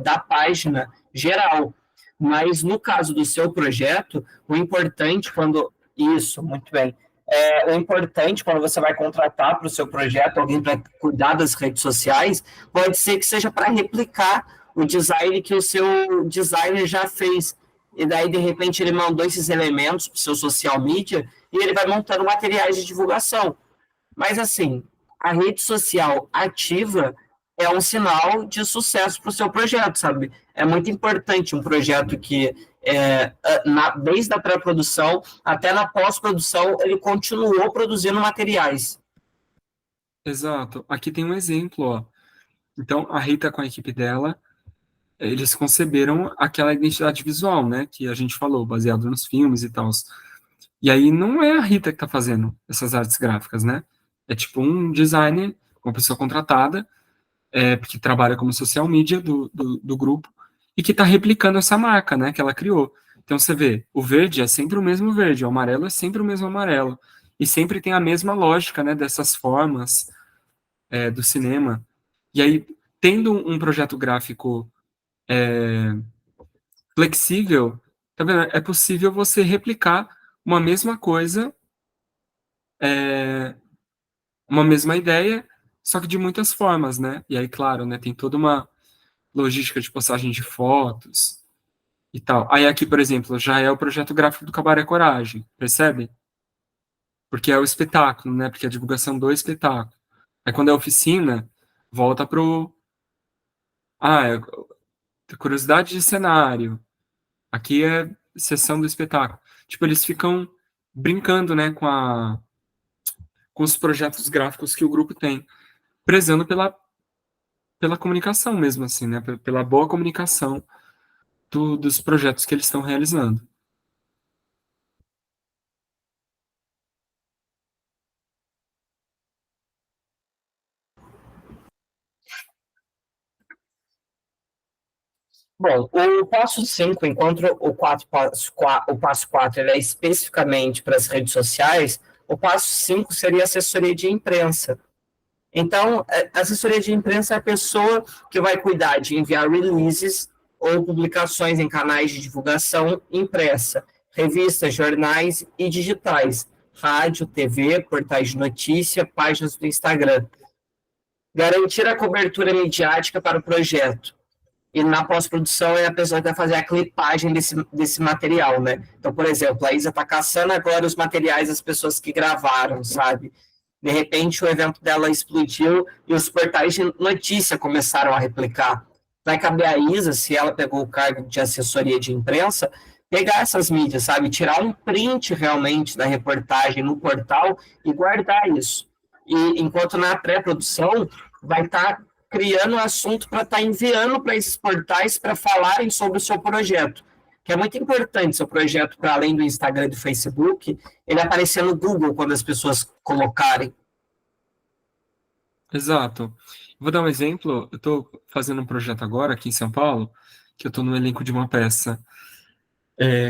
da página geral. Mas, no caso do seu projeto, o importante quando... Isso, muito bem. O importante quando você vai contratar para o seu projeto alguém para cuidar das redes sociais, pode ser que seja para replicar o design que o seu designer já fez. E daí, de repente, ele mandou esses elementos para o seu social media e ele vai montando materiais de divulgação. Mas, assim, a rede social ativa, é um sinal de sucesso para o seu projeto, sabe? É muito importante um projeto que, desde a pré-produção até na pós-produção, ele continuou produzindo materiais. Exato. Aqui tem um exemplo, ó. Então, a Rita com a equipe dela, eles conceberam aquela identidade visual, né, que a gente falou, baseado nos filmes e tal. E aí não é a Rita que está fazendo essas artes gráficas, né? É tipo um designer, uma pessoa contratada, que trabalha como social media do grupo, e que está replicando essa marca, né, que ela criou. Então você vê, o verde é sempre o mesmo verde, o amarelo é sempre o mesmo amarelo, e sempre tem a mesma lógica, né, dessas formas do cinema. E aí, tendo um projeto gráfico flexível, tá vendo? É possível você replicar uma mesma coisa, uma mesma ideia, só que de muitas formas, né? E aí, claro, né, tem toda uma logística de postagem de fotos e tal. Aí aqui, por exemplo, já é o projeto gráfico do Cabaré Coragem, percebe? Porque é o espetáculo, né? Porque é a divulgação do espetáculo. Aí quando é oficina, volta pro... curiosidade de cenário. Aqui é sessão do espetáculo. Tipo, eles ficam brincando, né, com os projetos gráficos que o grupo tem, prezando pela comunicação mesmo, assim, né, pela boa comunicação dos projetos que eles estão realizando. Bom, o passo 5, enquanto o passo 4 ele é especificamente para as redes sociais, o passo 5 seria assessoria de imprensa. Então, a assessoria de imprensa é a pessoa que vai cuidar de enviar releases ou publicações em canais de divulgação impressa, revistas, jornais e digitais, rádio, TV, portais de notícia, páginas do Instagram. Garantir a cobertura midiática para o projeto. E na pós-produção é a pessoa que vai fazer a clipagem desse material, né? Então, por exemplo, a Isa tá caçando agora os materiais das pessoas que gravaram, sabe? De repente, o evento dela explodiu e os portais de notícia começaram a replicar. Vai caber a Isa, se ela pegou o cargo de assessoria de imprensa, pegar essas mídias, sabe? Tirar um print realmente da reportagem no portal e guardar isso. E enquanto na pré-produção vai estar criando um assunto para estar enviando para esses portais para falarem sobre o seu projeto. Que é muito importante seu projeto, para além do Instagram e do Facebook, ele aparecer no Google quando as pessoas colocarem. Exato. Vou dar um exemplo. Eu estou fazendo um projeto agora aqui em São Paulo, que eu estou no elenco de uma peça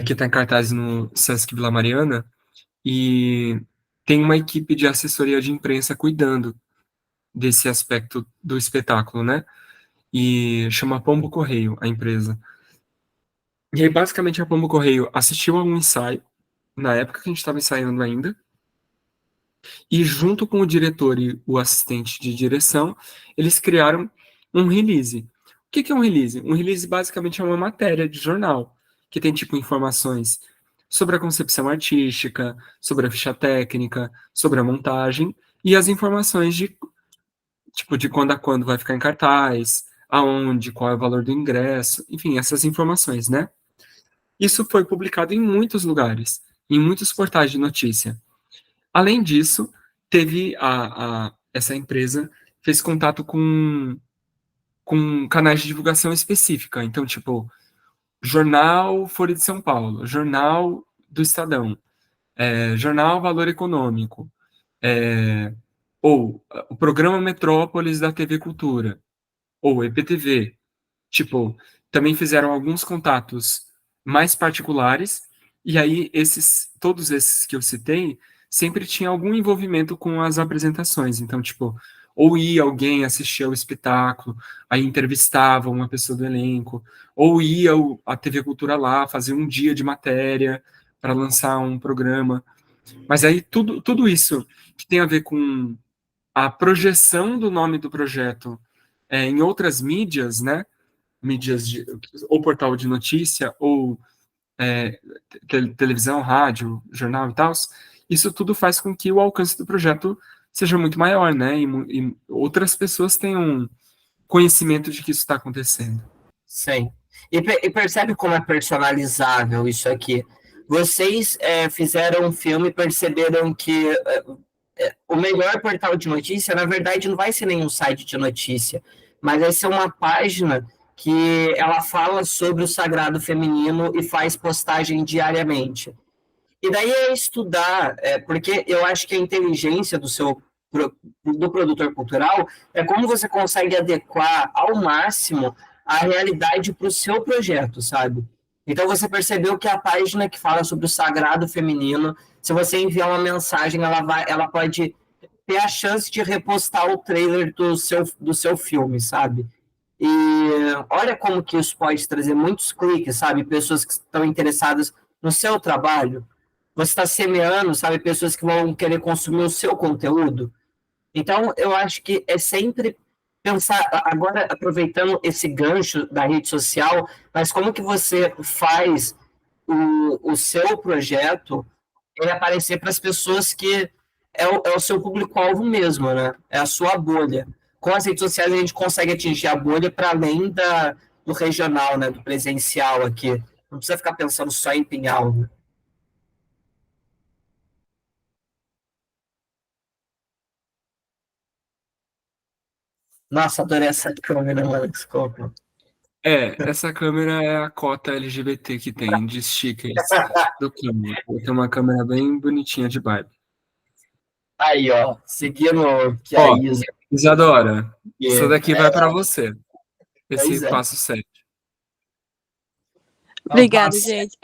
que está em cartaz no Sesc Vila Mariana, e tem uma equipe de assessoria de imprensa cuidando desse aspecto do espetáculo, né? E chama Pombo Correio, a empresa. E aí, basicamente, a Pombo Correio assistiu a um ensaio, na época que a gente estava ensaiando ainda, e junto com o diretor e o assistente de direção, eles criaram um release. O que é um release? Um release basicamente é uma matéria de jornal, que tem tipo informações sobre a concepção artística, sobre a ficha técnica, sobre a montagem, e as informações de tipo de quando a quando vai ficar em cartaz, aonde, qual é o valor do ingresso, enfim, essas informações, né? Isso foi publicado em muitos lugares, em muitos portais de notícia. Além disso, teve essa empresa fez contato com canais de divulgação específica. Então, tipo, Jornal Folha de São Paulo, Jornal do Estadão, Jornal Valor Econômico, é, ou o Programa Metrópolis da TV Cultura, ou EPTV. Tipo, também fizeram alguns contatos mais particulares, e aí todos esses que eu citei, sempre tinha algum envolvimento com as apresentações. Então, tipo, ou ia alguém assistir ao espetáculo, aí entrevistava uma pessoa do elenco, ou ia a TV Cultura lá fazer um dia de matéria para lançar um programa. Mas aí tudo isso que tem a ver com a projeção do nome do projeto em outras mídias, né? Mídias ou portal de notícia, ou televisão, rádio, jornal e tal, isso tudo faz com que o alcance do projeto seja muito maior, né? E outras pessoas tenham conhecimento de que isso está acontecendo. Sim. E percebe como é personalizável isso aqui. Vocês fizeram um filme e perceberam que o melhor portal de notícia, na verdade, não vai ser nenhum site de notícia, mas vai ser uma página que ela fala sobre o sagrado feminino e faz postagem diariamente. E daí é estudar, porque eu acho que a inteligência do produtor cultural é como você consegue adequar ao máximo a realidade para o seu projeto, sabe? Então você percebeu que a página que fala sobre o sagrado feminino, se você enviar uma mensagem, ela pode ter a chance de repostar o trailer do seu filme, sabe? E olha como que isso pode trazer muitos cliques, sabe? Pessoas que estão interessadas no seu trabalho. Você está semeando, sabe? Pessoas que vão querer consumir o seu conteúdo. Então, eu acho que é sempre pensar, agora aproveitando esse gancho da rede social, mas como que você faz o seu projeto ele aparecer para as pessoas que é o seu público-alvo mesmo, né? É a sua bolha. Com as redes sociais a gente consegue atingir a bolha para além do regional, né? Do presencial aqui. Não precisa ficar pensando só em Pinhal, né? Nossa, adorei essa câmera, mano. Desculpa. Essa câmera é a cota LGBT que tem de stickers do câmera. Tem uma câmera bem bonitinha de Barbie. Aí, ó. Seguindo o que a Ó, Isa. Isadora, isso daqui É, vai para você. Esse pois é. passo 7. Obrigada, gente.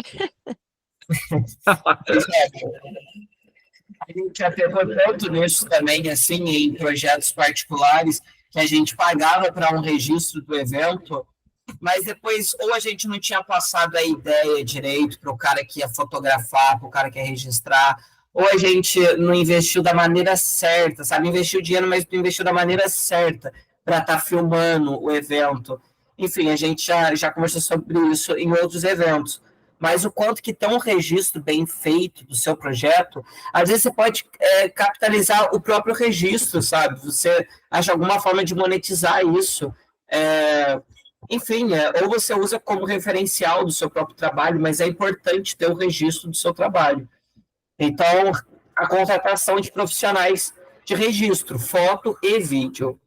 Pois é. A gente já pegou tanto nisso também, assim, em projetos particulares, que a gente pagava para um registro do evento, mas depois ou a gente não tinha passado a ideia direito para o cara que ia fotografar, para o cara que ia registrar, ou a gente não investiu da maneira certa, sabe? Investiu dinheiro, mas não investiu da maneira certa para estar filmando o evento. Enfim, a gente já conversou sobre isso em outros eventos. Mas o quanto que tem um registro bem feito do seu projeto, às vezes você pode capitalizar o próprio registro, sabe? Você acha alguma forma de monetizar isso. É, enfim, ou você usa como referencial do seu próprio trabalho, mas é importante ter o registro do seu trabalho. Então, a contratação de profissionais de registro, foto e vídeo.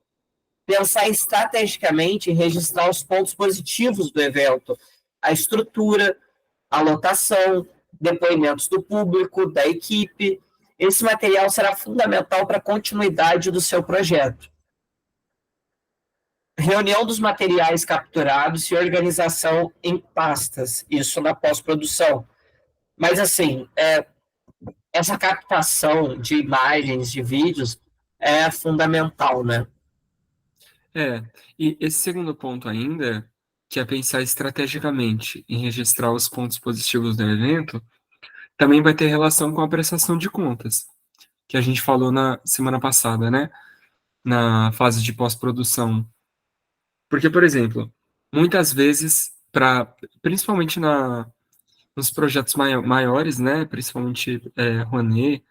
Pensar estrategicamente em registrar os pontos positivos do evento, a estrutura, a lotação, depoimentos do público, da equipe. Esse material será fundamental para a continuidade do seu projeto. Reunião dos materiais capturados e organização em pastas, isso na pós-produção. Mas, assim, essa captação de imagens, de vídeos, é fundamental, né? E esse segundo ponto ainda, que é pensar estrategicamente em registrar os pontos positivos do evento, também vai ter relação com a prestação de contas, que a gente falou na semana passada, né? Na fase de pós-produção. Porque, por exemplo, muitas vezes, principalmente nos projetos maiores, né? Principalmente Rouanet,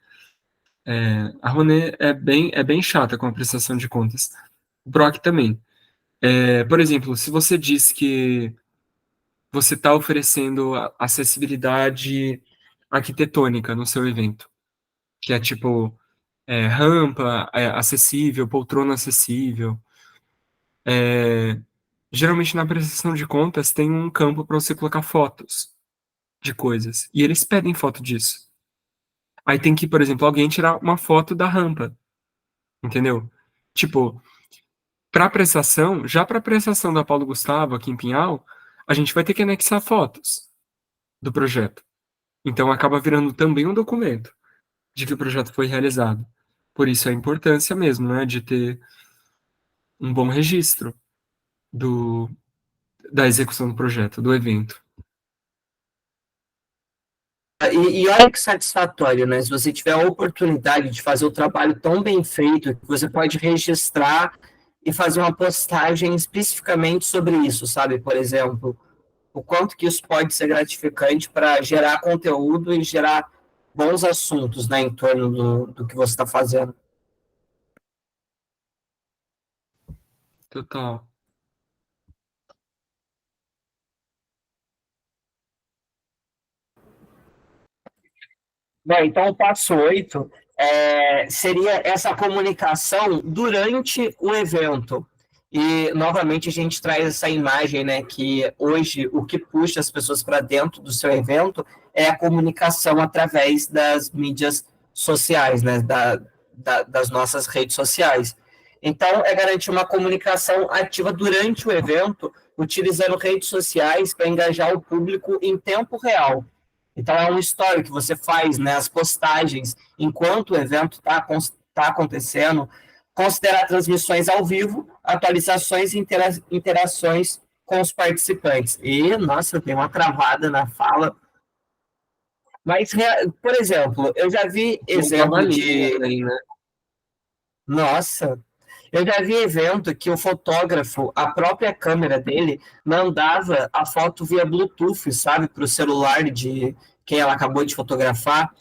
a Rouanet é bem chata com a prestação de contas. O PROC também. Por exemplo, se você diz que você está oferecendo acessibilidade arquitetônica no seu evento, que é tipo rampa acessível, poltrona acessível. Geralmente na prestação de contas tem um campo para você colocar fotos de coisas. E eles pedem foto disso. Aí tem que, por exemplo, alguém tirar uma foto da rampa. Entendeu? Tipo, já para prestação da Paulo Gustavo aqui em Pinhal, a gente vai ter que anexar fotos do projeto. Então acaba virando também um documento de que o projeto foi realizado. Por isso a importância mesmo, né, de ter um bom registro do, da execução do projeto, do evento. E olha que satisfatório, né? Se você tiver a oportunidade de fazer o trabalho tão bem feito, que você pode registrar e fazer uma postagem especificamente sobre isso, sabe? Por exemplo, o quanto que isso pode ser gratificante para gerar conteúdo e gerar bons assuntos, né, em torno do que você está fazendo. Total. Bom, então o passo 8 seria essa comunicação durante o evento. E, novamente, a gente traz essa imagem, né, que hoje o que puxa as pessoas para dentro do seu evento é a comunicação através das mídias sociais, né, das nossas redes sociais. Então, é garantir uma comunicação ativa durante o evento, utilizando redes sociais para engajar o público em tempo real. Então, é uma história que você faz, né, as postagens, enquanto o evento tá acontecendo, considerar transmissões ao vivo, atualizações e interações com os participantes. E, nossa, tem uma travada na fala. Mas, por exemplo, eu já vi Um exemplo trabalhinho de. aí, né? Nossa, eu já vi evento que o fotógrafo, a própria câmera dele, mandava a foto via Bluetooth, sabe, para o celular de quem ela acabou de fotografar.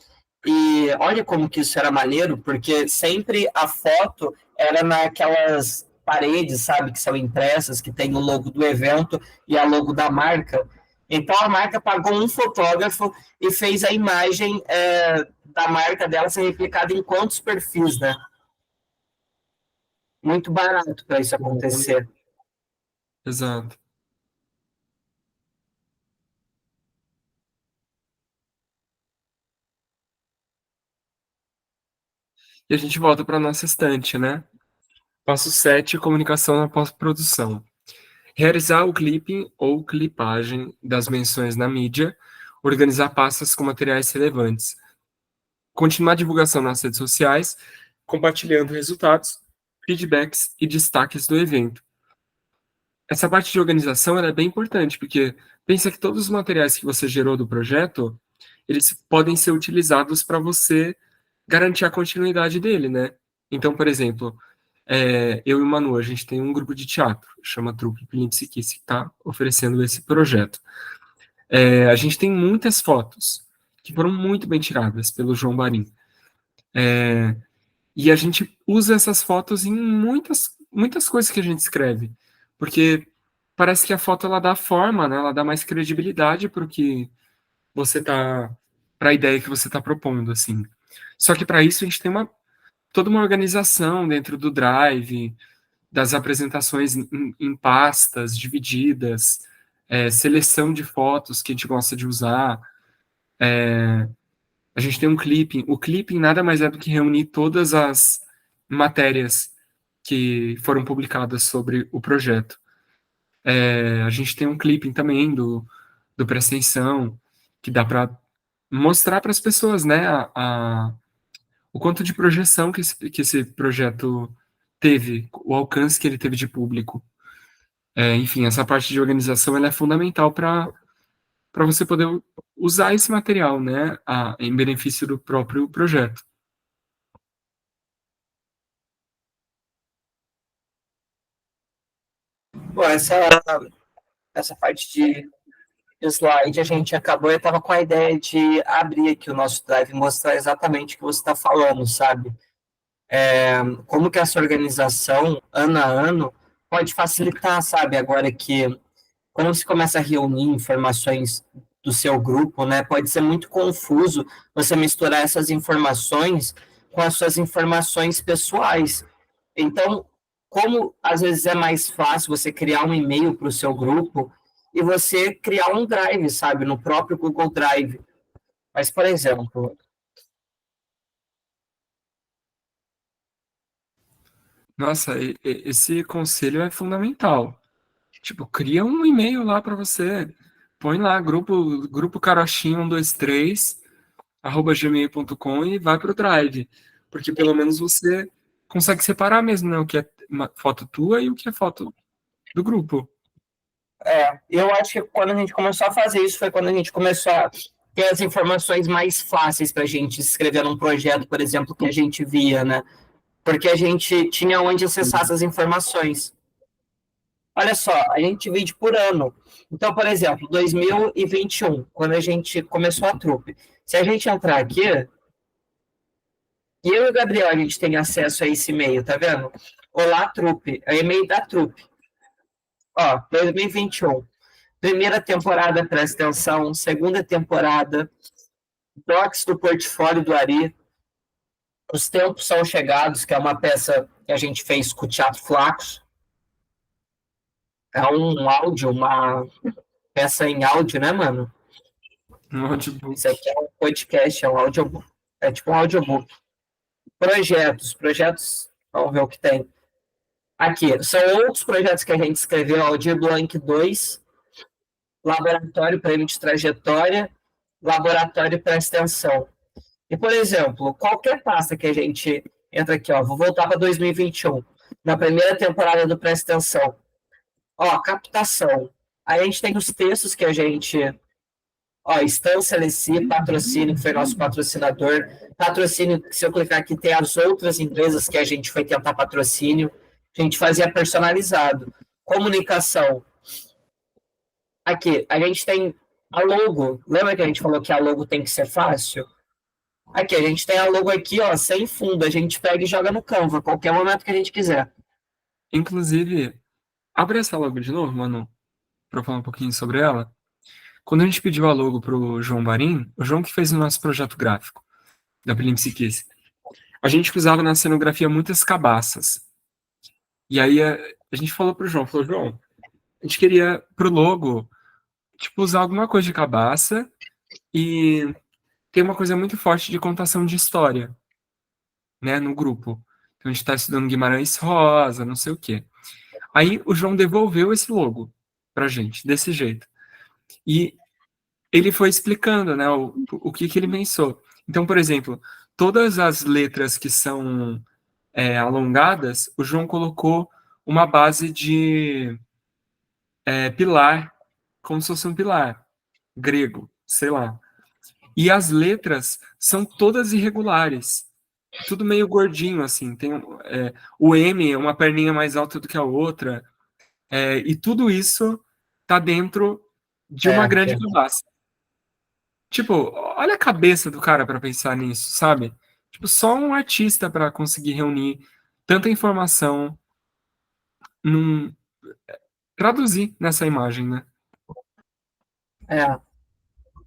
E olha como que isso era maneiro, porque sempre a foto era naquelas paredes, sabe, que são impressas, que tem o logo do evento e a logo da marca. Então a marca pagou um fotógrafo e fez a imagem da marca dela ser replicada em quantos perfis, né? Muito barato para isso acontecer. Exato. E a gente volta para nossa estante, né? Passo 7, comunicação na pós-produção. Realizar o clipping ou clipagem das menções na mídia, organizar pastas com materiais relevantes, continuar a divulgação nas redes sociais, compartilhando resultados, feedbacks e destaques do evento. Essa parte de organização ela é bem importante, porque pensa que todos os materiais que você gerou do projeto, eles podem ser utilizados para você garantir a continuidade dele, né? Então, por exemplo, eu e o Manu, a gente tem um grupo de teatro, chama Trupe Pilintsiquis, que está oferecendo esse projeto. A gente tem muitas fotos que foram muito bem tiradas pelo João Barim. E a gente usa essas fotos em muitas coisas que a gente escreve, porque parece que a foto ela dá forma, né? Ela dá mais credibilidade para o que você tá, para a ideia que você está propondo, assim. Só que para isso a gente tem toda uma organização dentro do Drive, das apresentações em pastas divididas, seleção de fotos que a gente gosta de usar. A gente tem um clipping. O clipping nada mais é do que reunir todas as matérias que foram publicadas sobre o projeto. A gente tem um clipping também do Presta Atenção, que dá para mostrar para as pessoas, né, o quanto de projeção que esse projeto teve, o alcance que ele teve de público. Enfim, essa parte de organização ela é fundamental para você poder usar esse material, né, em benefício do próprio projeto. Bom, essa parte de slide a gente acabou, eu estava com a ideia de abrir aqui o nosso drive e mostrar exatamente o que você está falando, sabe? Como que essa organização, ano a ano, pode facilitar, sabe? Agora que quando você começa a reunir informações do seu grupo, né, pode ser muito confuso você misturar essas informações com as suas informações pessoais. Então, como às vezes é mais fácil você criar um e-mail para o seu grupo e você criar um drive, sabe, no próprio Google Drive. Mas, por exemplo, Nossa, esse conselho é fundamental. Tipo, cria um e-mail lá para você, põe lá grupo carochinha 123 @gmail.com e vai pro Drive, porque pelo menos você consegue separar mesmo, né, o que é uma foto tua e o que é foto do grupo. eu acho que quando a gente começou a fazer isso foi quando a gente começou a ter as informações mais fáceis para a gente escrever num projeto, por exemplo, que a gente via, né? Porque a gente tinha onde acessar essas informações. Olha só, a gente divide por ano. Então, por exemplo, 2021, quando a gente começou a trupe. Se a gente entrar aqui, eu e o Gabriel, a gente tem acesso a esse e-mail, tá vendo? Olá, trupe. É o e-mail da trupe. Ó, 2021. Primeira temporada, presta atenção. Segunda temporada. docs do portfólio do Ari, Os Tempos São Chegados, que é uma peça que a gente fez com o Teatro Flacos. É um áudio, uma peça em áudio, né, mano? Um audiobook. Isso aqui é um podcast, é um audiobook. É tipo um audiobook. Projetos, vamos ver o que tem. Aqui, são outros projetos que a gente escreveu, Aldir Blanc 2, Laboratório Prêmio de Trajetória, Laboratório para Extensão. E, por exemplo, qualquer pasta que a gente entra aqui, ó, vou voltar para 2021, na primeira temporada do Presta Atenção. Ó, captação. Aí a gente tem os textos que a gente... Ó, Estância Leci, patrocínio, que foi nosso patrocinador. Patrocínio, se eu clicar aqui, tem as outras empresas que a gente foi tentar patrocínio. A gente fazia personalizado. Comunicação. Aqui, a gente tem a logo. Lembra que a gente falou que a logo tem que ser fácil? Aqui, a gente tem a logo aqui, ó, sem fundo. A gente pega e joga no Canva, qualquer momento que a gente quiser. Inclusive, abre essa logo de novo, Manu, para falar um pouquinho sobre ela. Quando a gente pediu a logo pro João Barim, o João que fez o nosso projeto gráfico da Psiquis, a gente usava na cenografia muitas cabaças. E aí a gente falou pro João, João, a gente queria pro logo, tipo, usar alguma coisa de cabaça e tem uma coisa muito forte de contação de história, né, no grupo. Então a gente tá estudando Guimarães Rosa, não sei o quê. Aí o João devolveu esse logo pra gente, desse jeito. E ele foi explicando, né, o que ele pensou. Então, por exemplo, todas as letras que são alongadas, o João colocou uma base de pilar, como se fosse um pilar grego, sei lá. E as letras são todas irregulares, tudo meio gordinho, assim. Tem o M é uma perninha mais alta do que a outra, e tudo isso tá dentro de uma grande cabaça. Tipo, olha a cabeça do cara para pensar nisso, sabe? Tipo, só um artista para conseguir reunir tanta informação, traduzir nessa imagem, né?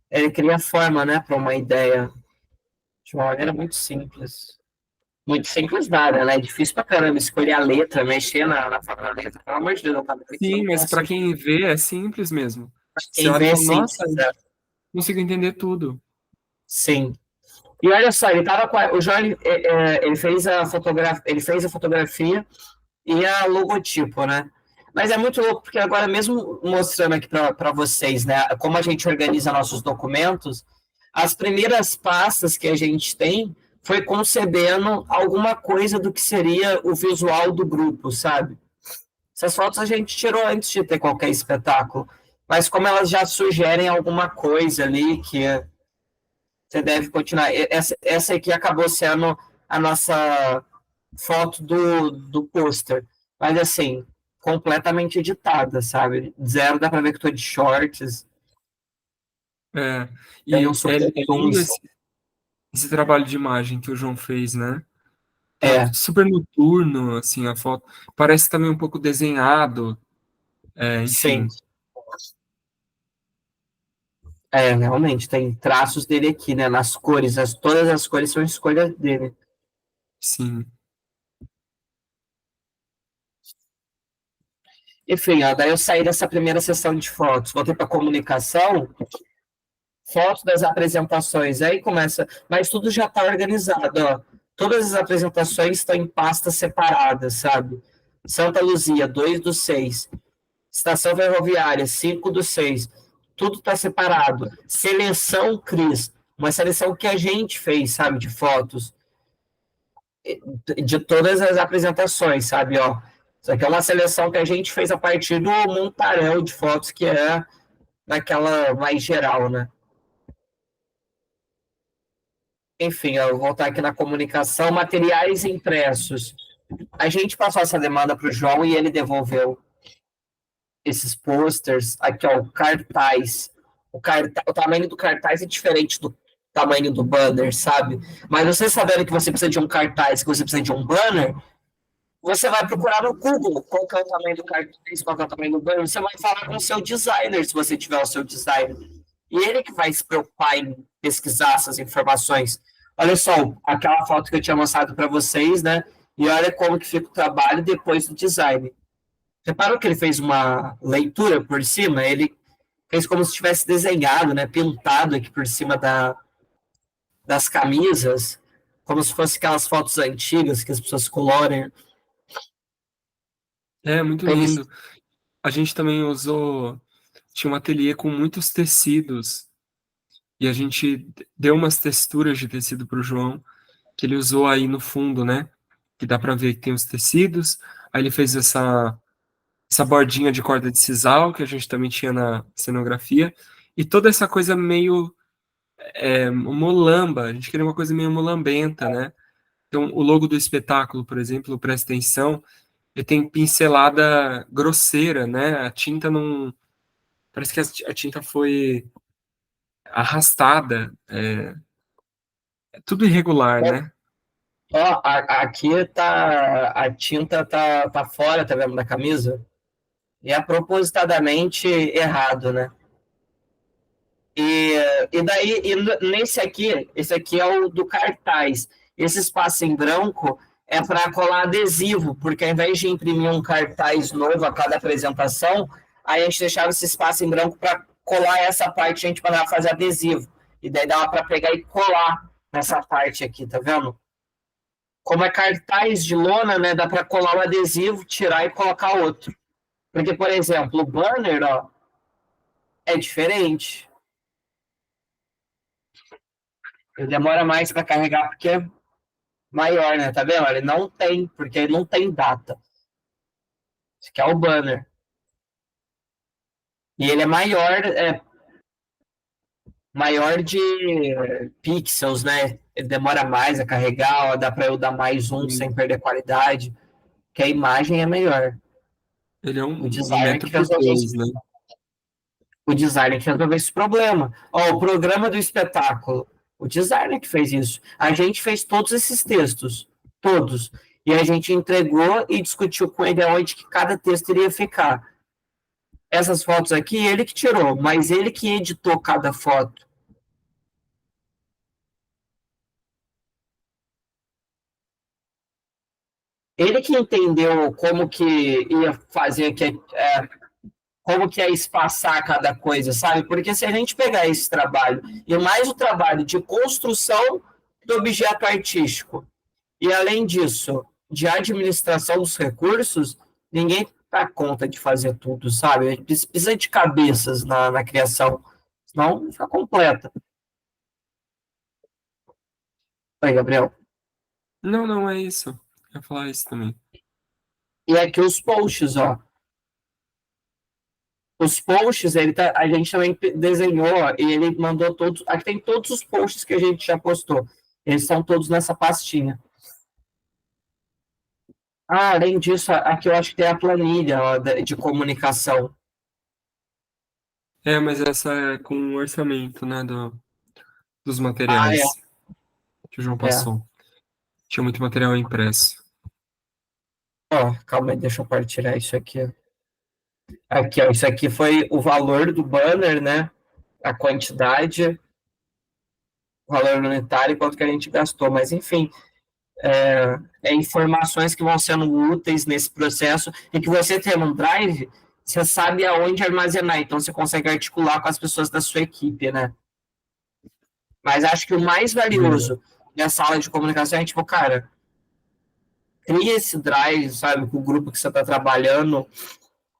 Ele cria forma, né, para uma ideia de uma maneira muito simples. Muito simples nada, né? É difícil pra caramba escolher a letra, mexer na forma da letra. Pelo amor de Deus, Sim, mas para quem vê é simples mesmo. Você quem olha e vê, fala, sim. nossa, consigo entender tudo. Sim. E olha só, ele tava com o João, ele fez a fotografia e a logotipo, né? Mas é muito louco, porque agora mesmo mostrando aqui para vocês, né, como a gente organiza nossos documentos, as primeiras pastas que a gente tem foi concebendo alguma coisa do que seria o visual do grupo, sabe? Essas fotos a gente tirou antes de ter qualquer espetáculo, mas como elas já sugerem alguma coisa ali que você deve continuar. Essa aqui acabou sendo a nossa foto do pôster, mas assim, completamente editada, sabe? Zero dá pra ver que eu tô de shorts. E Tem um super é lindo esse trabalho de imagem que o João fez, né? Tá super noturno, assim, a foto. Parece também um pouco desenhado. Enfim. Sim. Realmente, tem traços dele aqui, né? Nas cores, todas as cores são escolha dele. Sim. Enfim, ó, daí eu saí dessa primeira sessão de fotos, voltei para comunicação, foto das apresentações, aí começa, mas tudo já está organizado, ó. Todas as apresentações estão em pastas separadas, sabe? Santa Luzia, 2/6. Estação Ferroviária, 5/6. Tudo está separado. Seleção Cris, uma seleção que a gente fez, sabe, de fotos de todas as apresentações, sabe, ó. Isso aqui é uma seleção que a gente fez a partir do montaréu de fotos que é naquela mais geral, né? Enfim, eu vou voltar aqui na comunicação, materiais impressos. A gente passou essa demanda para o João e ele devolveu esses posters. Aqui, ó, o cartaz. O tamanho do cartaz é diferente do tamanho do banner, sabe? Mas você sabendo que você precisa de um cartaz, que você precisa de um banner, você vai procurar no Google qual que é o tamanho do cartaz, qual que é o tamanho do banner. Você vai falar com o seu designer, se você tiver o seu designer. E ele que vai se preocupar em pesquisar essas informações. Olha só, aquela foto que eu tinha mostrado para vocês, né? E olha como que fica o trabalho depois do design. Reparou que ele fez uma leitura por cima? Ele fez como se tivesse desenhado, né? Pintado aqui por cima das camisas, como se fosse aquelas fotos antigas que as pessoas coloram. É muito Eles, lindo. A gente também usou, tinha um ateliê com muitos tecidos e a gente deu umas texturas de tecido para o João que ele usou aí no fundo, né? Que dá para ver que tem os tecidos. Aí ele fez essa bordinha de corda de sisal que a gente também tinha na cenografia e toda essa coisa meio molamba. A gente queria uma coisa meio molambenta, né? Então o logo do espetáculo, por exemplo, presta atenção, ele tem pincelada grosseira, né? A tinta não parece que a tinta foi arrastada, é tudo irregular, né? ó, aqui tá a tinta tá fora, tá vendo, da camisa? E é propositadamente errado, né? E, e daí, nesse aqui, esse aqui é o do cartaz. Esse espaço em branco é para colar adesivo, porque ao invés de imprimir um cartaz novo a cada apresentação, aí a gente deixava esse espaço em branco para colar essa parte, a gente mandava fazer adesivo. E daí dava para pegar e colar nessa parte aqui, tá vendo? Como é cartaz de lona, né, dá para colar o adesivo, tirar e colocar outro. Porque, por exemplo, o banner, ó, é diferente. Ele demora mais para carregar porque é maior, né? Tá vendo? Ele não tem, porque ele não tem data. Esse aqui é o banner. E ele é maior de pixels, né? Ele demora mais a carregar, ó, dá para eu dar mais um sem perder qualidade, que a imagem é melhor. Ele é O um designer metro que por resolveu dois, né? o designer que resolveu esse problema. Ó, o programa do espetáculo, o designer que fez isso. A gente fez todos esses textos, todos. E a gente entregou e discutiu com ele onde que cada texto iria ficar. Essas fotos aqui, ele que tirou, mas ele que editou cada foto. Ele que entendeu como que ia fazer, como que ia espaçar cada coisa, sabe? Porque se a gente pegar esse trabalho e mais o trabalho de construção do objeto artístico, e além disso, de administração dos recursos, ninguém dá conta de fazer tudo, sabe? A gente precisa de cabeças na criação, senão não fica completa. Oi, Gabriel. Não, não é isso. Eu ia falar isso também. E aqui os posts, ó. Os posts, a gente também desenhou, ó, e ele mandou todos. Aqui tem todos os posts que a gente já postou. Eles estão todos nessa pastinha. Ah, além disso, aqui eu acho que tem a planilha, ó, de comunicação. Mas essa é com o orçamento, né, dos Ah, materiais que o João é. passou. Tinha muito material impresso. Ó, calma aí, deixa eu partilhar isso aqui. Aqui, ó, isso aqui foi o valor do banner, né? A quantidade, o valor unitário, quanto que a gente gastou. Mas, enfim, informações que vão sendo úteis nesse processo e que você tendo um drive, você sabe aonde armazenar, então você consegue articular com as pessoas da sua equipe, né? Mas acho que o mais Verdade. valioso nessa aula de comunicação é, tipo, cara, cria esse drive, sabe, com o grupo que você está trabalhando,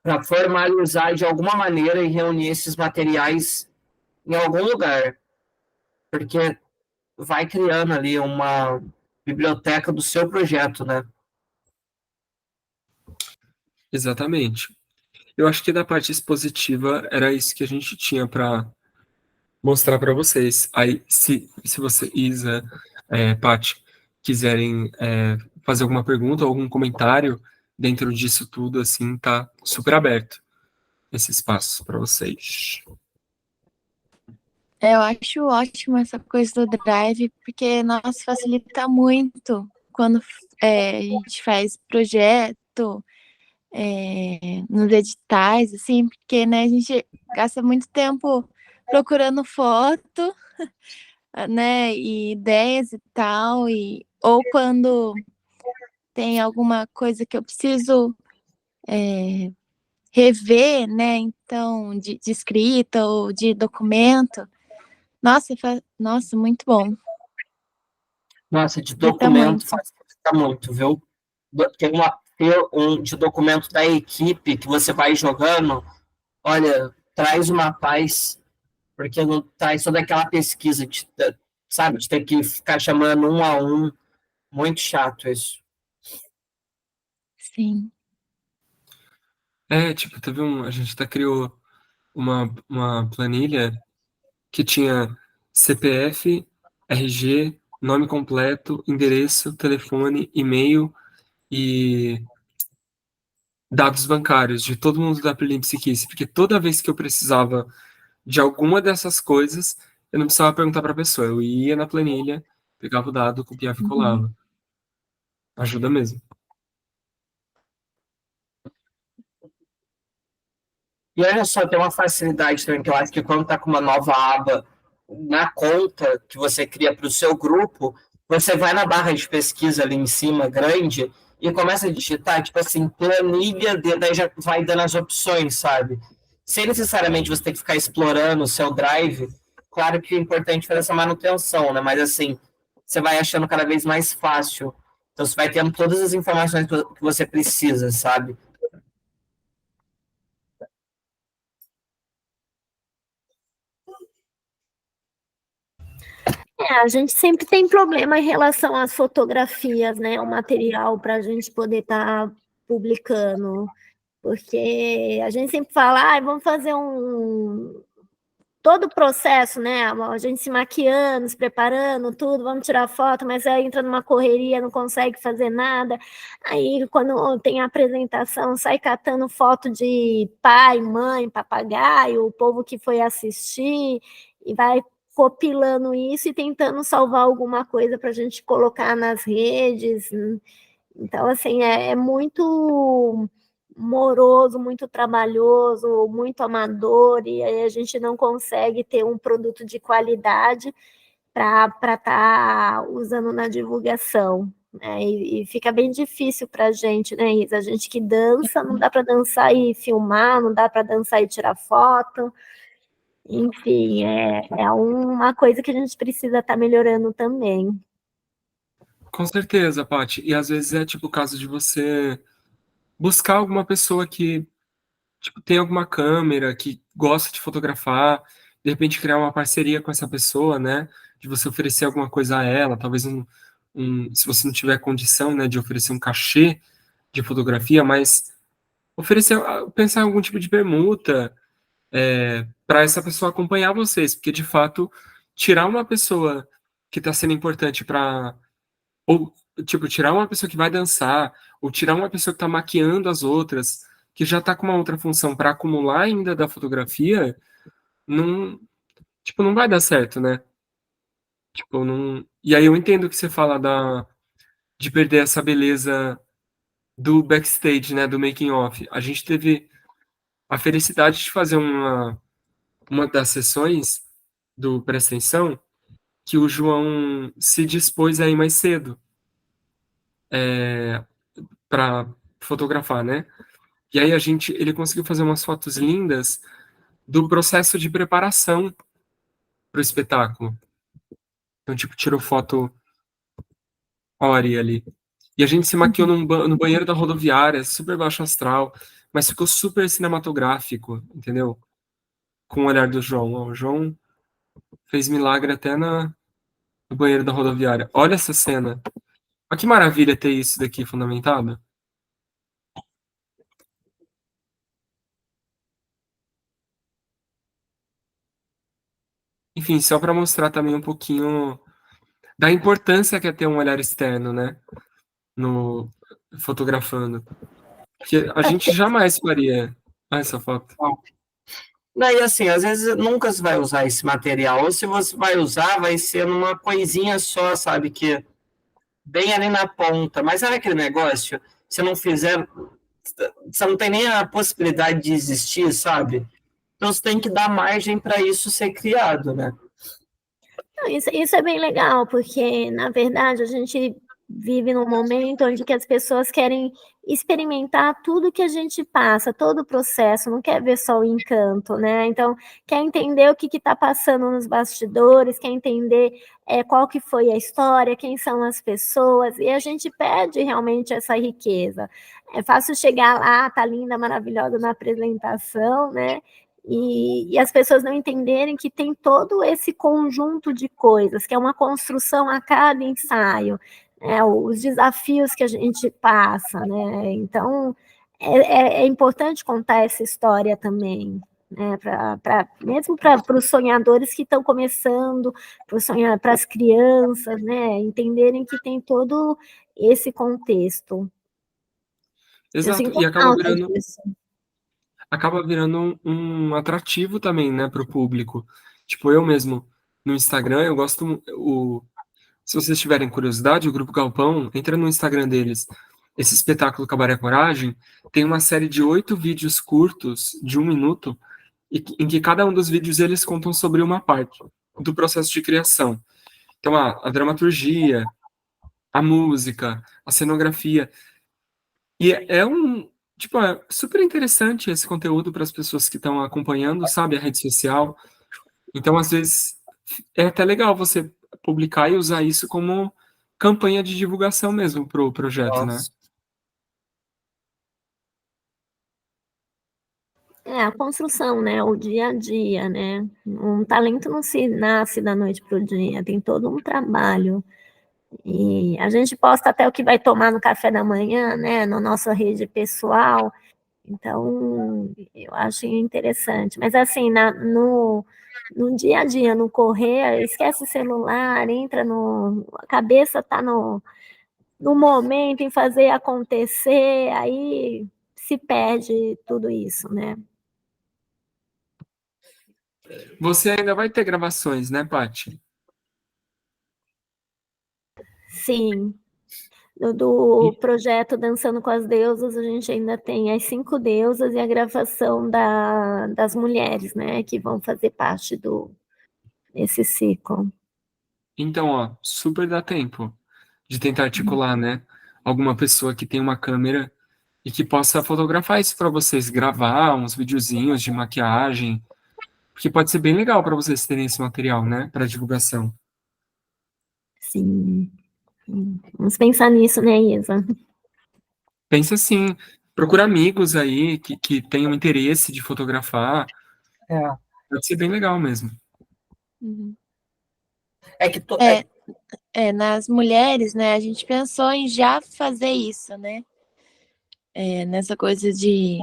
para formalizar de alguma maneira e reunir esses materiais em algum lugar, porque vai criando ali uma biblioteca do seu projeto, né? Exatamente. Eu acho que da parte expositiva era isso que a gente tinha para mostrar para vocês. Aí, se você, Isa, Paty, quiserem fazer alguma pergunta ou algum comentário dentro disso tudo, assim, tá super aberto esse espaço para vocês. Eu acho ótimo essa coisa do Drive, porque, nossa, facilita muito quando a gente faz projeto, nos editais, assim, porque, né, a gente gasta muito tempo procurando foto, né, e ideias e tal, ou quando tem alguma coisa que eu preciso rever, né, então, de escrita ou de documento. Nossa, muito bom. Nossa, de Facilita documento muito. facilita muito, viu? Ter um de documento da equipe que você vai jogando, olha, traz uma paz, porque não traz toda aquela pesquisa, sabe, de ter que ficar chamando um a um. Muito chato isso. Sim. Tipo, a gente até criou uma planilha que tinha CPF, RG, nome completo, endereço, telefone, e-mail e dados bancários de todo mundo da Prelim Psiquice, porque toda vez que eu precisava de alguma dessas coisas, eu não precisava perguntar para a pessoa, eu ia na planilha, pegava o dado, copiava e Uhum. colava. Ajuda mesmo. E olha só, tem uma facilidade também que eu acho que quando está com uma nova aba na conta que você cria para o seu grupo, você vai na barra de pesquisa ali em cima, grande, e começa a digitar, tipo assim, planilha, daí já vai dando as opções, sabe? Sem necessariamente você ter que ficar explorando o seu drive, claro que é importante fazer essa manutenção, né? Mas assim, você vai achando cada vez mais fácil. Então você vai tendo todas as informações que você precisa, sabe? A gente sempre tem problema em relação às fotografias, né? O material para a gente poder estar publicando. Porque a gente sempre fala, vamos fazer todo o processo, né? A gente se maquiando, se preparando, tudo, vamos tirar foto, mas aí entra numa correria, não consegue fazer nada. Aí, quando tem a apresentação, sai catando foto de pai, mãe, papagaio, o povo que foi assistir, e vai compilando isso e tentando salvar alguma coisa para a gente colocar nas redes. Então, assim, é muito moroso, muito trabalhoso, muito amador, e aí a gente não consegue ter um produto de qualidade para estar usando na divulgação. Né? E fica bem difícil para a gente, né, Isa? A gente que dança, não dá para dançar e filmar, não dá para dançar e tirar foto. Enfim, é uma coisa que a gente precisa estar melhorando também. Com certeza, Paty. E às vezes é tipo o caso de você buscar alguma pessoa que tipo, tem alguma câmera, que gosta de fotografar, de repente criar uma parceria com essa pessoa, né? De você oferecer alguma coisa a ela, talvez se você não tiver condição, né, de oferecer um cachê de fotografia, mas pensar em algum tipo de permuta, para essa pessoa acompanhar vocês, porque de fato tirar uma pessoa que está sendo importante para ou tipo tirar uma pessoa que vai dançar ou tirar uma pessoa que está maquiando as outras, que já está com uma outra função para acumular ainda da fotografia, não, tipo, não vai dar certo, né? Tipo, não. E aí eu entendo que você fala de perder essa beleza do backstage, né, do making off. A gente teve a felicidade de fazer uma das sessões do Presta Atenção, que o João se dispôs a ir mais cedo para fotografar, né? E aí ele conseguiu fazer umas fotos lindas do processo de preparação para o espetáculo. Então, tipo, tirou foto hora ali. E a gente se maquiou no banheiro da rodoviária, super baixo astral, mas ficou super cinematográfico, entendeu? Com o olhar do João. Ó, o João fez milagre até no banheiro da rodoviária. Olha essa cena. Olha que maravilha ter isso daqui fundamentado. Enfim, só para mostrar também um pouquinho da importância que é ter um olhar externo, né? No fotografando. Porque a gente jamais faria essa foto. Daí, assim, às vezes nunca se vai usar esse material, ou se você vai usar, vai ser numa coisinha só, sabe, que bem ali na ponta. Mas sabe aquele negócio? Se não fizer, você não tem nem a possibilidade de existir, sabe? Então você tem que dar margem para isso ser criado, né? Não, isso é bem legal, porque, na verdade, a gente vive num momento onde que as pessoas querem experimentar tudo que a gente passa, todo o processo, não quer ver só o encanto, né? Então, quer entender o que está passando nos bastidores, quer entender qual que foi a história, quem são as pessoas, e a gente pede realmente essa riqueza. É fácil chegar lá, tá linda, maravilhosa na apresentação, né? E as pessoas não entenderem que tem todo esse conjunto de coisas, que é uma construção a cada ensaio, né, os desafios que a gente passa, né? Então, é importante contar essa história também, né? Mesmo para os sonhadores que estão começando, para as crianças, né? Entenderem que tem todo esse contexto. Eu Exato, sinto e falta disso. acaba virando um atrativo também, né, para o público. Tipo, eu mesmo, no Instagram, eu gosto, se vocês tiverem curiosidade, o Grupo Galpão, entra no Instagram deles. Esse espetáculo Cabaré Coragem tem uma série de 8 vídeos curtos, de 1 minuto, em que cada um dos vídeos eles contam sobre uma parte do processo de criação. Então, a dramaturgia, a música, a cenografia. E tipo, é super interessante esse conteúdo para as pessoas que estão acompanhando, sabe, a rede social. Então, às vezes, é até legal você publicar e usar isso como campanha de divulgação mesmo para o projeto, né? Nossa. É a construção, né? O dia a dia, né? Um talento não se nasce da noite para o dia, tem todo um trabalho. E a gente posta até o que vai tomar no café da manhã, né? Na nossa rede pessoal. Então, eu acho interessante. Mas assim, no dia a dia, no correr, esquece o celular, entra no. A cabeça está no momento, em fazer acontecer, aí se perde tudo isso, né? Você ainda vai ter gravações, né, Paty? Sim. Do E- projeto Dançando com as Deusas, a gente ainda tem as 5 deusas e a gravação das mulheres, né, que vão fazer parte desse ciclo. Então, ó, super dá tempo de tentar articular, né? Alguma pessoa que tem uma câmera e que possa fotografar isso para vocês, gravar uns videozinhos de maquiagem, porque pode ser bem legal para vocês terem esse material, né, para divulgação. Sim. Vamos pensar nisso, né, Isa? Pensa assim, procura amigos aí que tenham interesse de fotografar, É, pode ser bem legal mesmo. Uhum. é que Nas mulheres, né, a gente pensou em já fazer isso, né? Nessa coisa de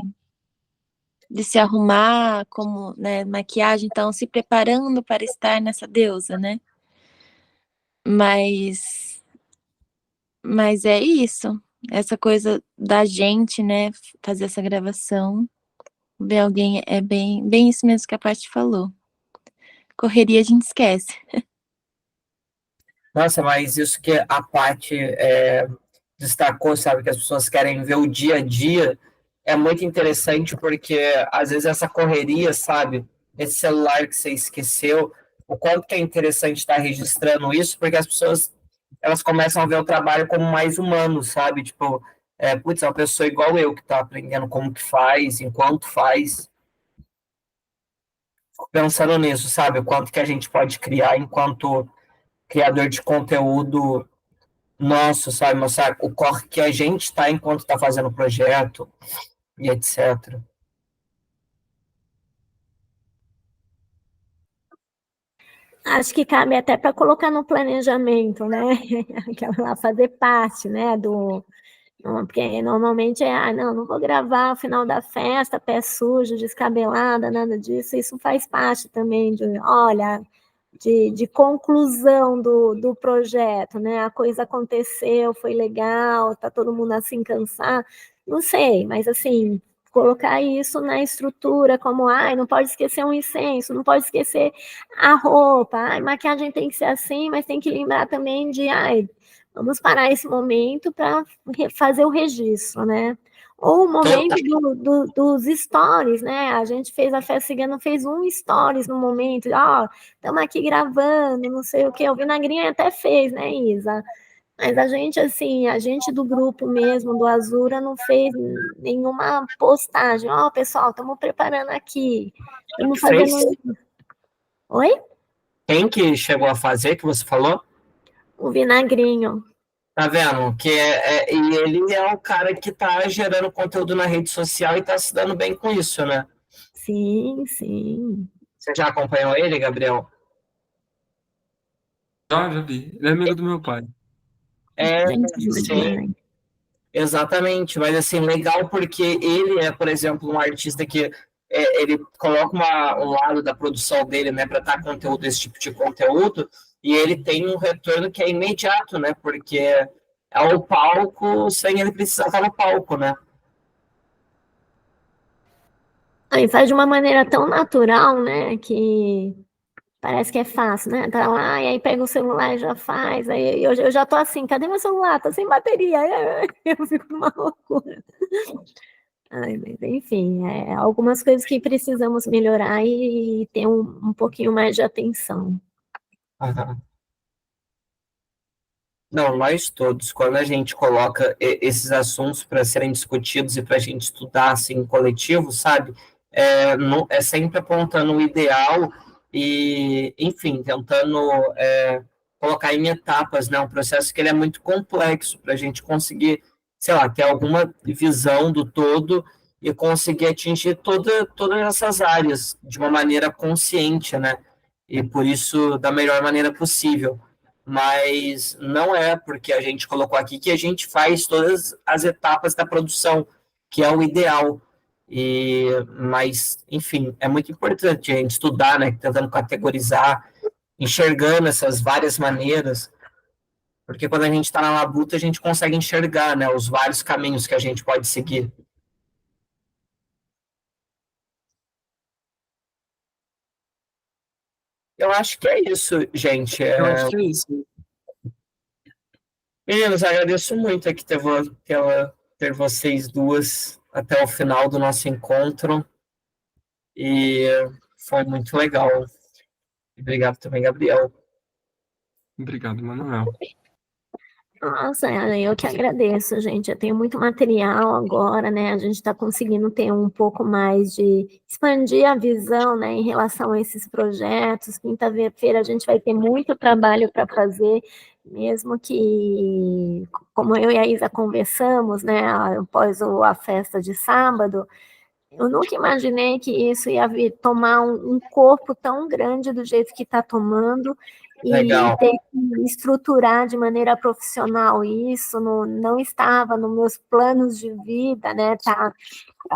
se arrumar como, né, maquiagem, então se preparando para estar nessa deusa, né? Mas, mas é isso, essa coisa da gente, né, fazer essa gravação, ver alguém, é bem isso mesmo que a Paty falou. Correria a gente esquece. Nossa, mas isso que a Paty destacou, sabe, que as pessoas querem ver o dia a dia, é muito interessante porque às vezes essa correria, sabe, esse celular que você esqueceu, o quanto que é interessante estar registrando isso, porque as pessoas elas começam a ver o trabalho como mais humano, sabe? Tipo, putz, é uma pessoa igual eu que está aprendendo como que faz, enquanto faz. Fico pensando nisso, sabe? O quanto que a gente pode criar enquanto criador de conteúdo nosso, sabe? Mostrar o corre que a gente está enquanto está fazendo o projeto e etc. Acho que cabe até para colocar no planejamento, né? Aquela lá fazer parte, né? Porque normalmente não vou gravar o final da festa, pé sujo, descabelada, nada disso. Isso faz parte também de conclusão do projeto, né? A coisa aconteceu, foi legal, tá todo mundo assim cansado. Não sei, mas assim, colocar isso na estrutura, como, não pode esquecer um incenso, não pode esquecer a roupa, maquiagem tem que ser assim, mas tem que lembrar também vamos parar esse momento para fazer o registro, né? Ou o momento dos stories, né? A gente fez a festa cigana, fez um stories no momento, ó, estamos aqui gravando, não sei o que. O Vinagrinha até fez, né, Isa? Mas a gente, assim, a gente do grupo mesmo, do Azura, não fez nenhuma postagem. Ó, pessoal, estamos preparando aqui. Estamos fazendo isso. Oi? Quem que chegou a fazer, que você falou? O Vinagrinho. Tá vendo? E ele é o cara que tá gerando conteúdo na rede social e tá se dando bem com isso, né? Sim, sim. Você já acompanhou ele, Gabriel? Já vi. Ele é amigo do meu pai. Gente, Sim, exatamente. Mas assim, legal porque ele é, por exemplo, um artista que ele coloca um lado da produção dele, né, para dar conteúdo, esse tipo de conteúdo, e ele tem um retorno que é imediato, né? Porque é o palco sem ele precisar estar no palco, né? Aí faz de uma maneira tão natural, né, que parece que é fácil, né? Tá lá, e aí pega o celular e já faz. Aí eu já tô assim, cadê meu celular? Tá sem bateria. Aí eu fico numa loucura. Ai, mas enfim, algumas coisas que precisamos melhorar e ter um pouquinho mais de atenção. Aham. Não, nós todos, quando a gente coloca esses assuntos para serem discutidos e para a gente estudar assim, em coletivo, sabe? É sempre apontando o ideal e, enfim, tentando colocar em etapas, né? Um processo que ele é muito complexo para a gente conseguir, sei lá, ter alguma visão do todo e conseguir atingir todas essas áreas de uma maneira consciente, né? E por isso, da melhor maneira possível, mas não é porque a gente colocou aqui que a gente faz todas as etapas da produção, que é o ideal. Mas, enfim, é muito importante a gente estudar, né, tentando categorizar, enxergando essas várias maneiras, porque quando a gente está na labuta, a gente consegue enxergar, né, os vários caminhos que a gente pode seguir. Eu acho que é isso, gente. Eu acho que é isso. Meninos, agradeço muito aqui ter vocês duas até o final do nosso encontro e foi muito legal. Obrigado também, Gabriel. Obrigado, Manuel. Nossa, eu que agradeço, gente. Eu tenho muito material agora, né? A gente está conseguindo ter um pouco mais de expandir a visão, né, em relação a esses projetos. Quinta-feira a gente vai ter muito trabalho para fazer, mesmo que, como eu e a Isa conversamos, né, após a festa de sábado, eu nunca imaginei que isso ia tomar um corpo tão grande do jeito que está tomando Legal. e ter que estruturar de maneira profissional isso, não estava nos meus planos de vida, né? Tá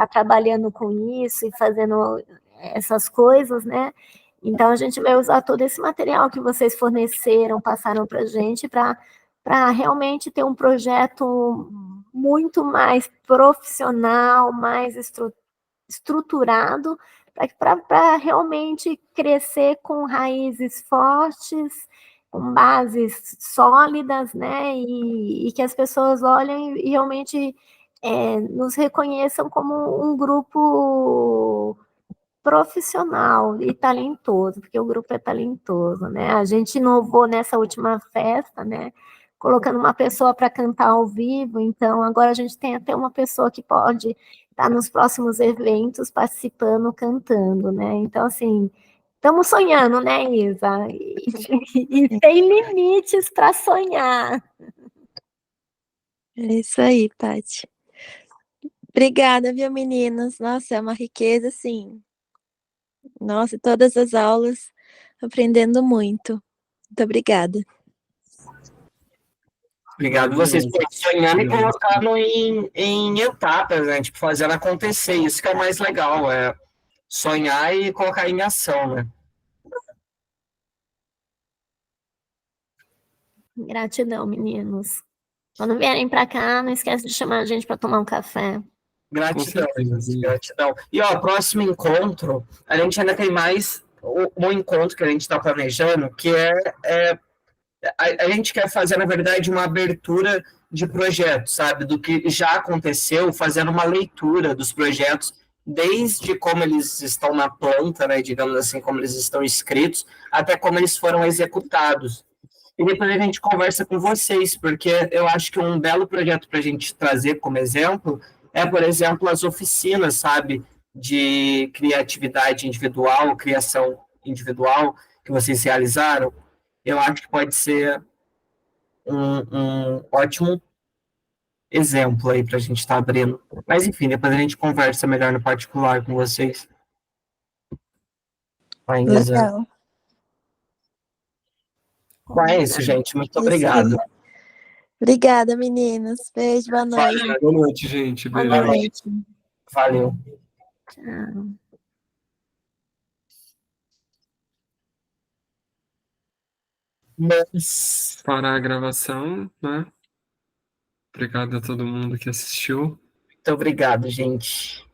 trabalhando com isso e fazendo essas coisas, né? Então a gente vai usar todo esse material que vocês forneceram, passaram para a gente, para realmente ter um projeto muito mais profissional, mais estruturado para realmente crescer com raízes fortes, com bases sólidas, né? E que as pessoas olhem e realmente nos reconheçam como um grupo profissional e talentoso, porque o grupo é talentoso, né? A gente inovou nessa última festa, né? Colocando uma pessoa para cantar ao vivo, então agora a gente tem até uma pessoa que pode estar nos próximos eventos participando, cantando, né? Então, assim, estamos sonhando, né, Isa? E tem limites para sonhar. É isso aí, Tati. Obrigada, viu, meninas? Nossa, é uma riqueza, assim. Nossa, todas as aulas, aprendendo muito. Muito obrigada. Obrigado vocês por sonhando e colocando em etapas, né? Tipo, fazendo acontecer. Isso que é o mais legal, é sonhar e colocar em ação, né? Gratidão, meninos. Quando vierem para cá, não esquece de chamar a gente para tomar um café. Gratidão, Com certeza. gratidão. E ó, próximo encontro, a gente ainda tem mais um encontro que a gente está planejando, que é a gente quer fazer, na verdade, uma abertura de projetos, sabe? Do que já aconteceu, fazendo uma leitura dos projetos, desde como eles estão na planta, né? Digamos assim, como eles estão escritos, até como eles foram executados. E depois a gente conversa com vocês, porque eu acho que um belo projeto para a gente trazer como exemplo é, por exemplo, as oficinas, sabe? De criatividade individual, criação individual, que vocês realizaram. Eu acho que pode ser um ótimo exemplo aí para a gente estar abrindo. Mas, enfim, depois a gente conversa melhor no particular com vocês. Mas Legal. é isso, gente. Muito Isso obrigado. aí. Obrigada, meninas. Beijo, boa noite. Boa noite, gente. Boa Beijo. noite. Valeu. Tchau. Mas... Parar a gravação, né? Obrigado a todo mundo que assistiu. Muito obrigado, gente.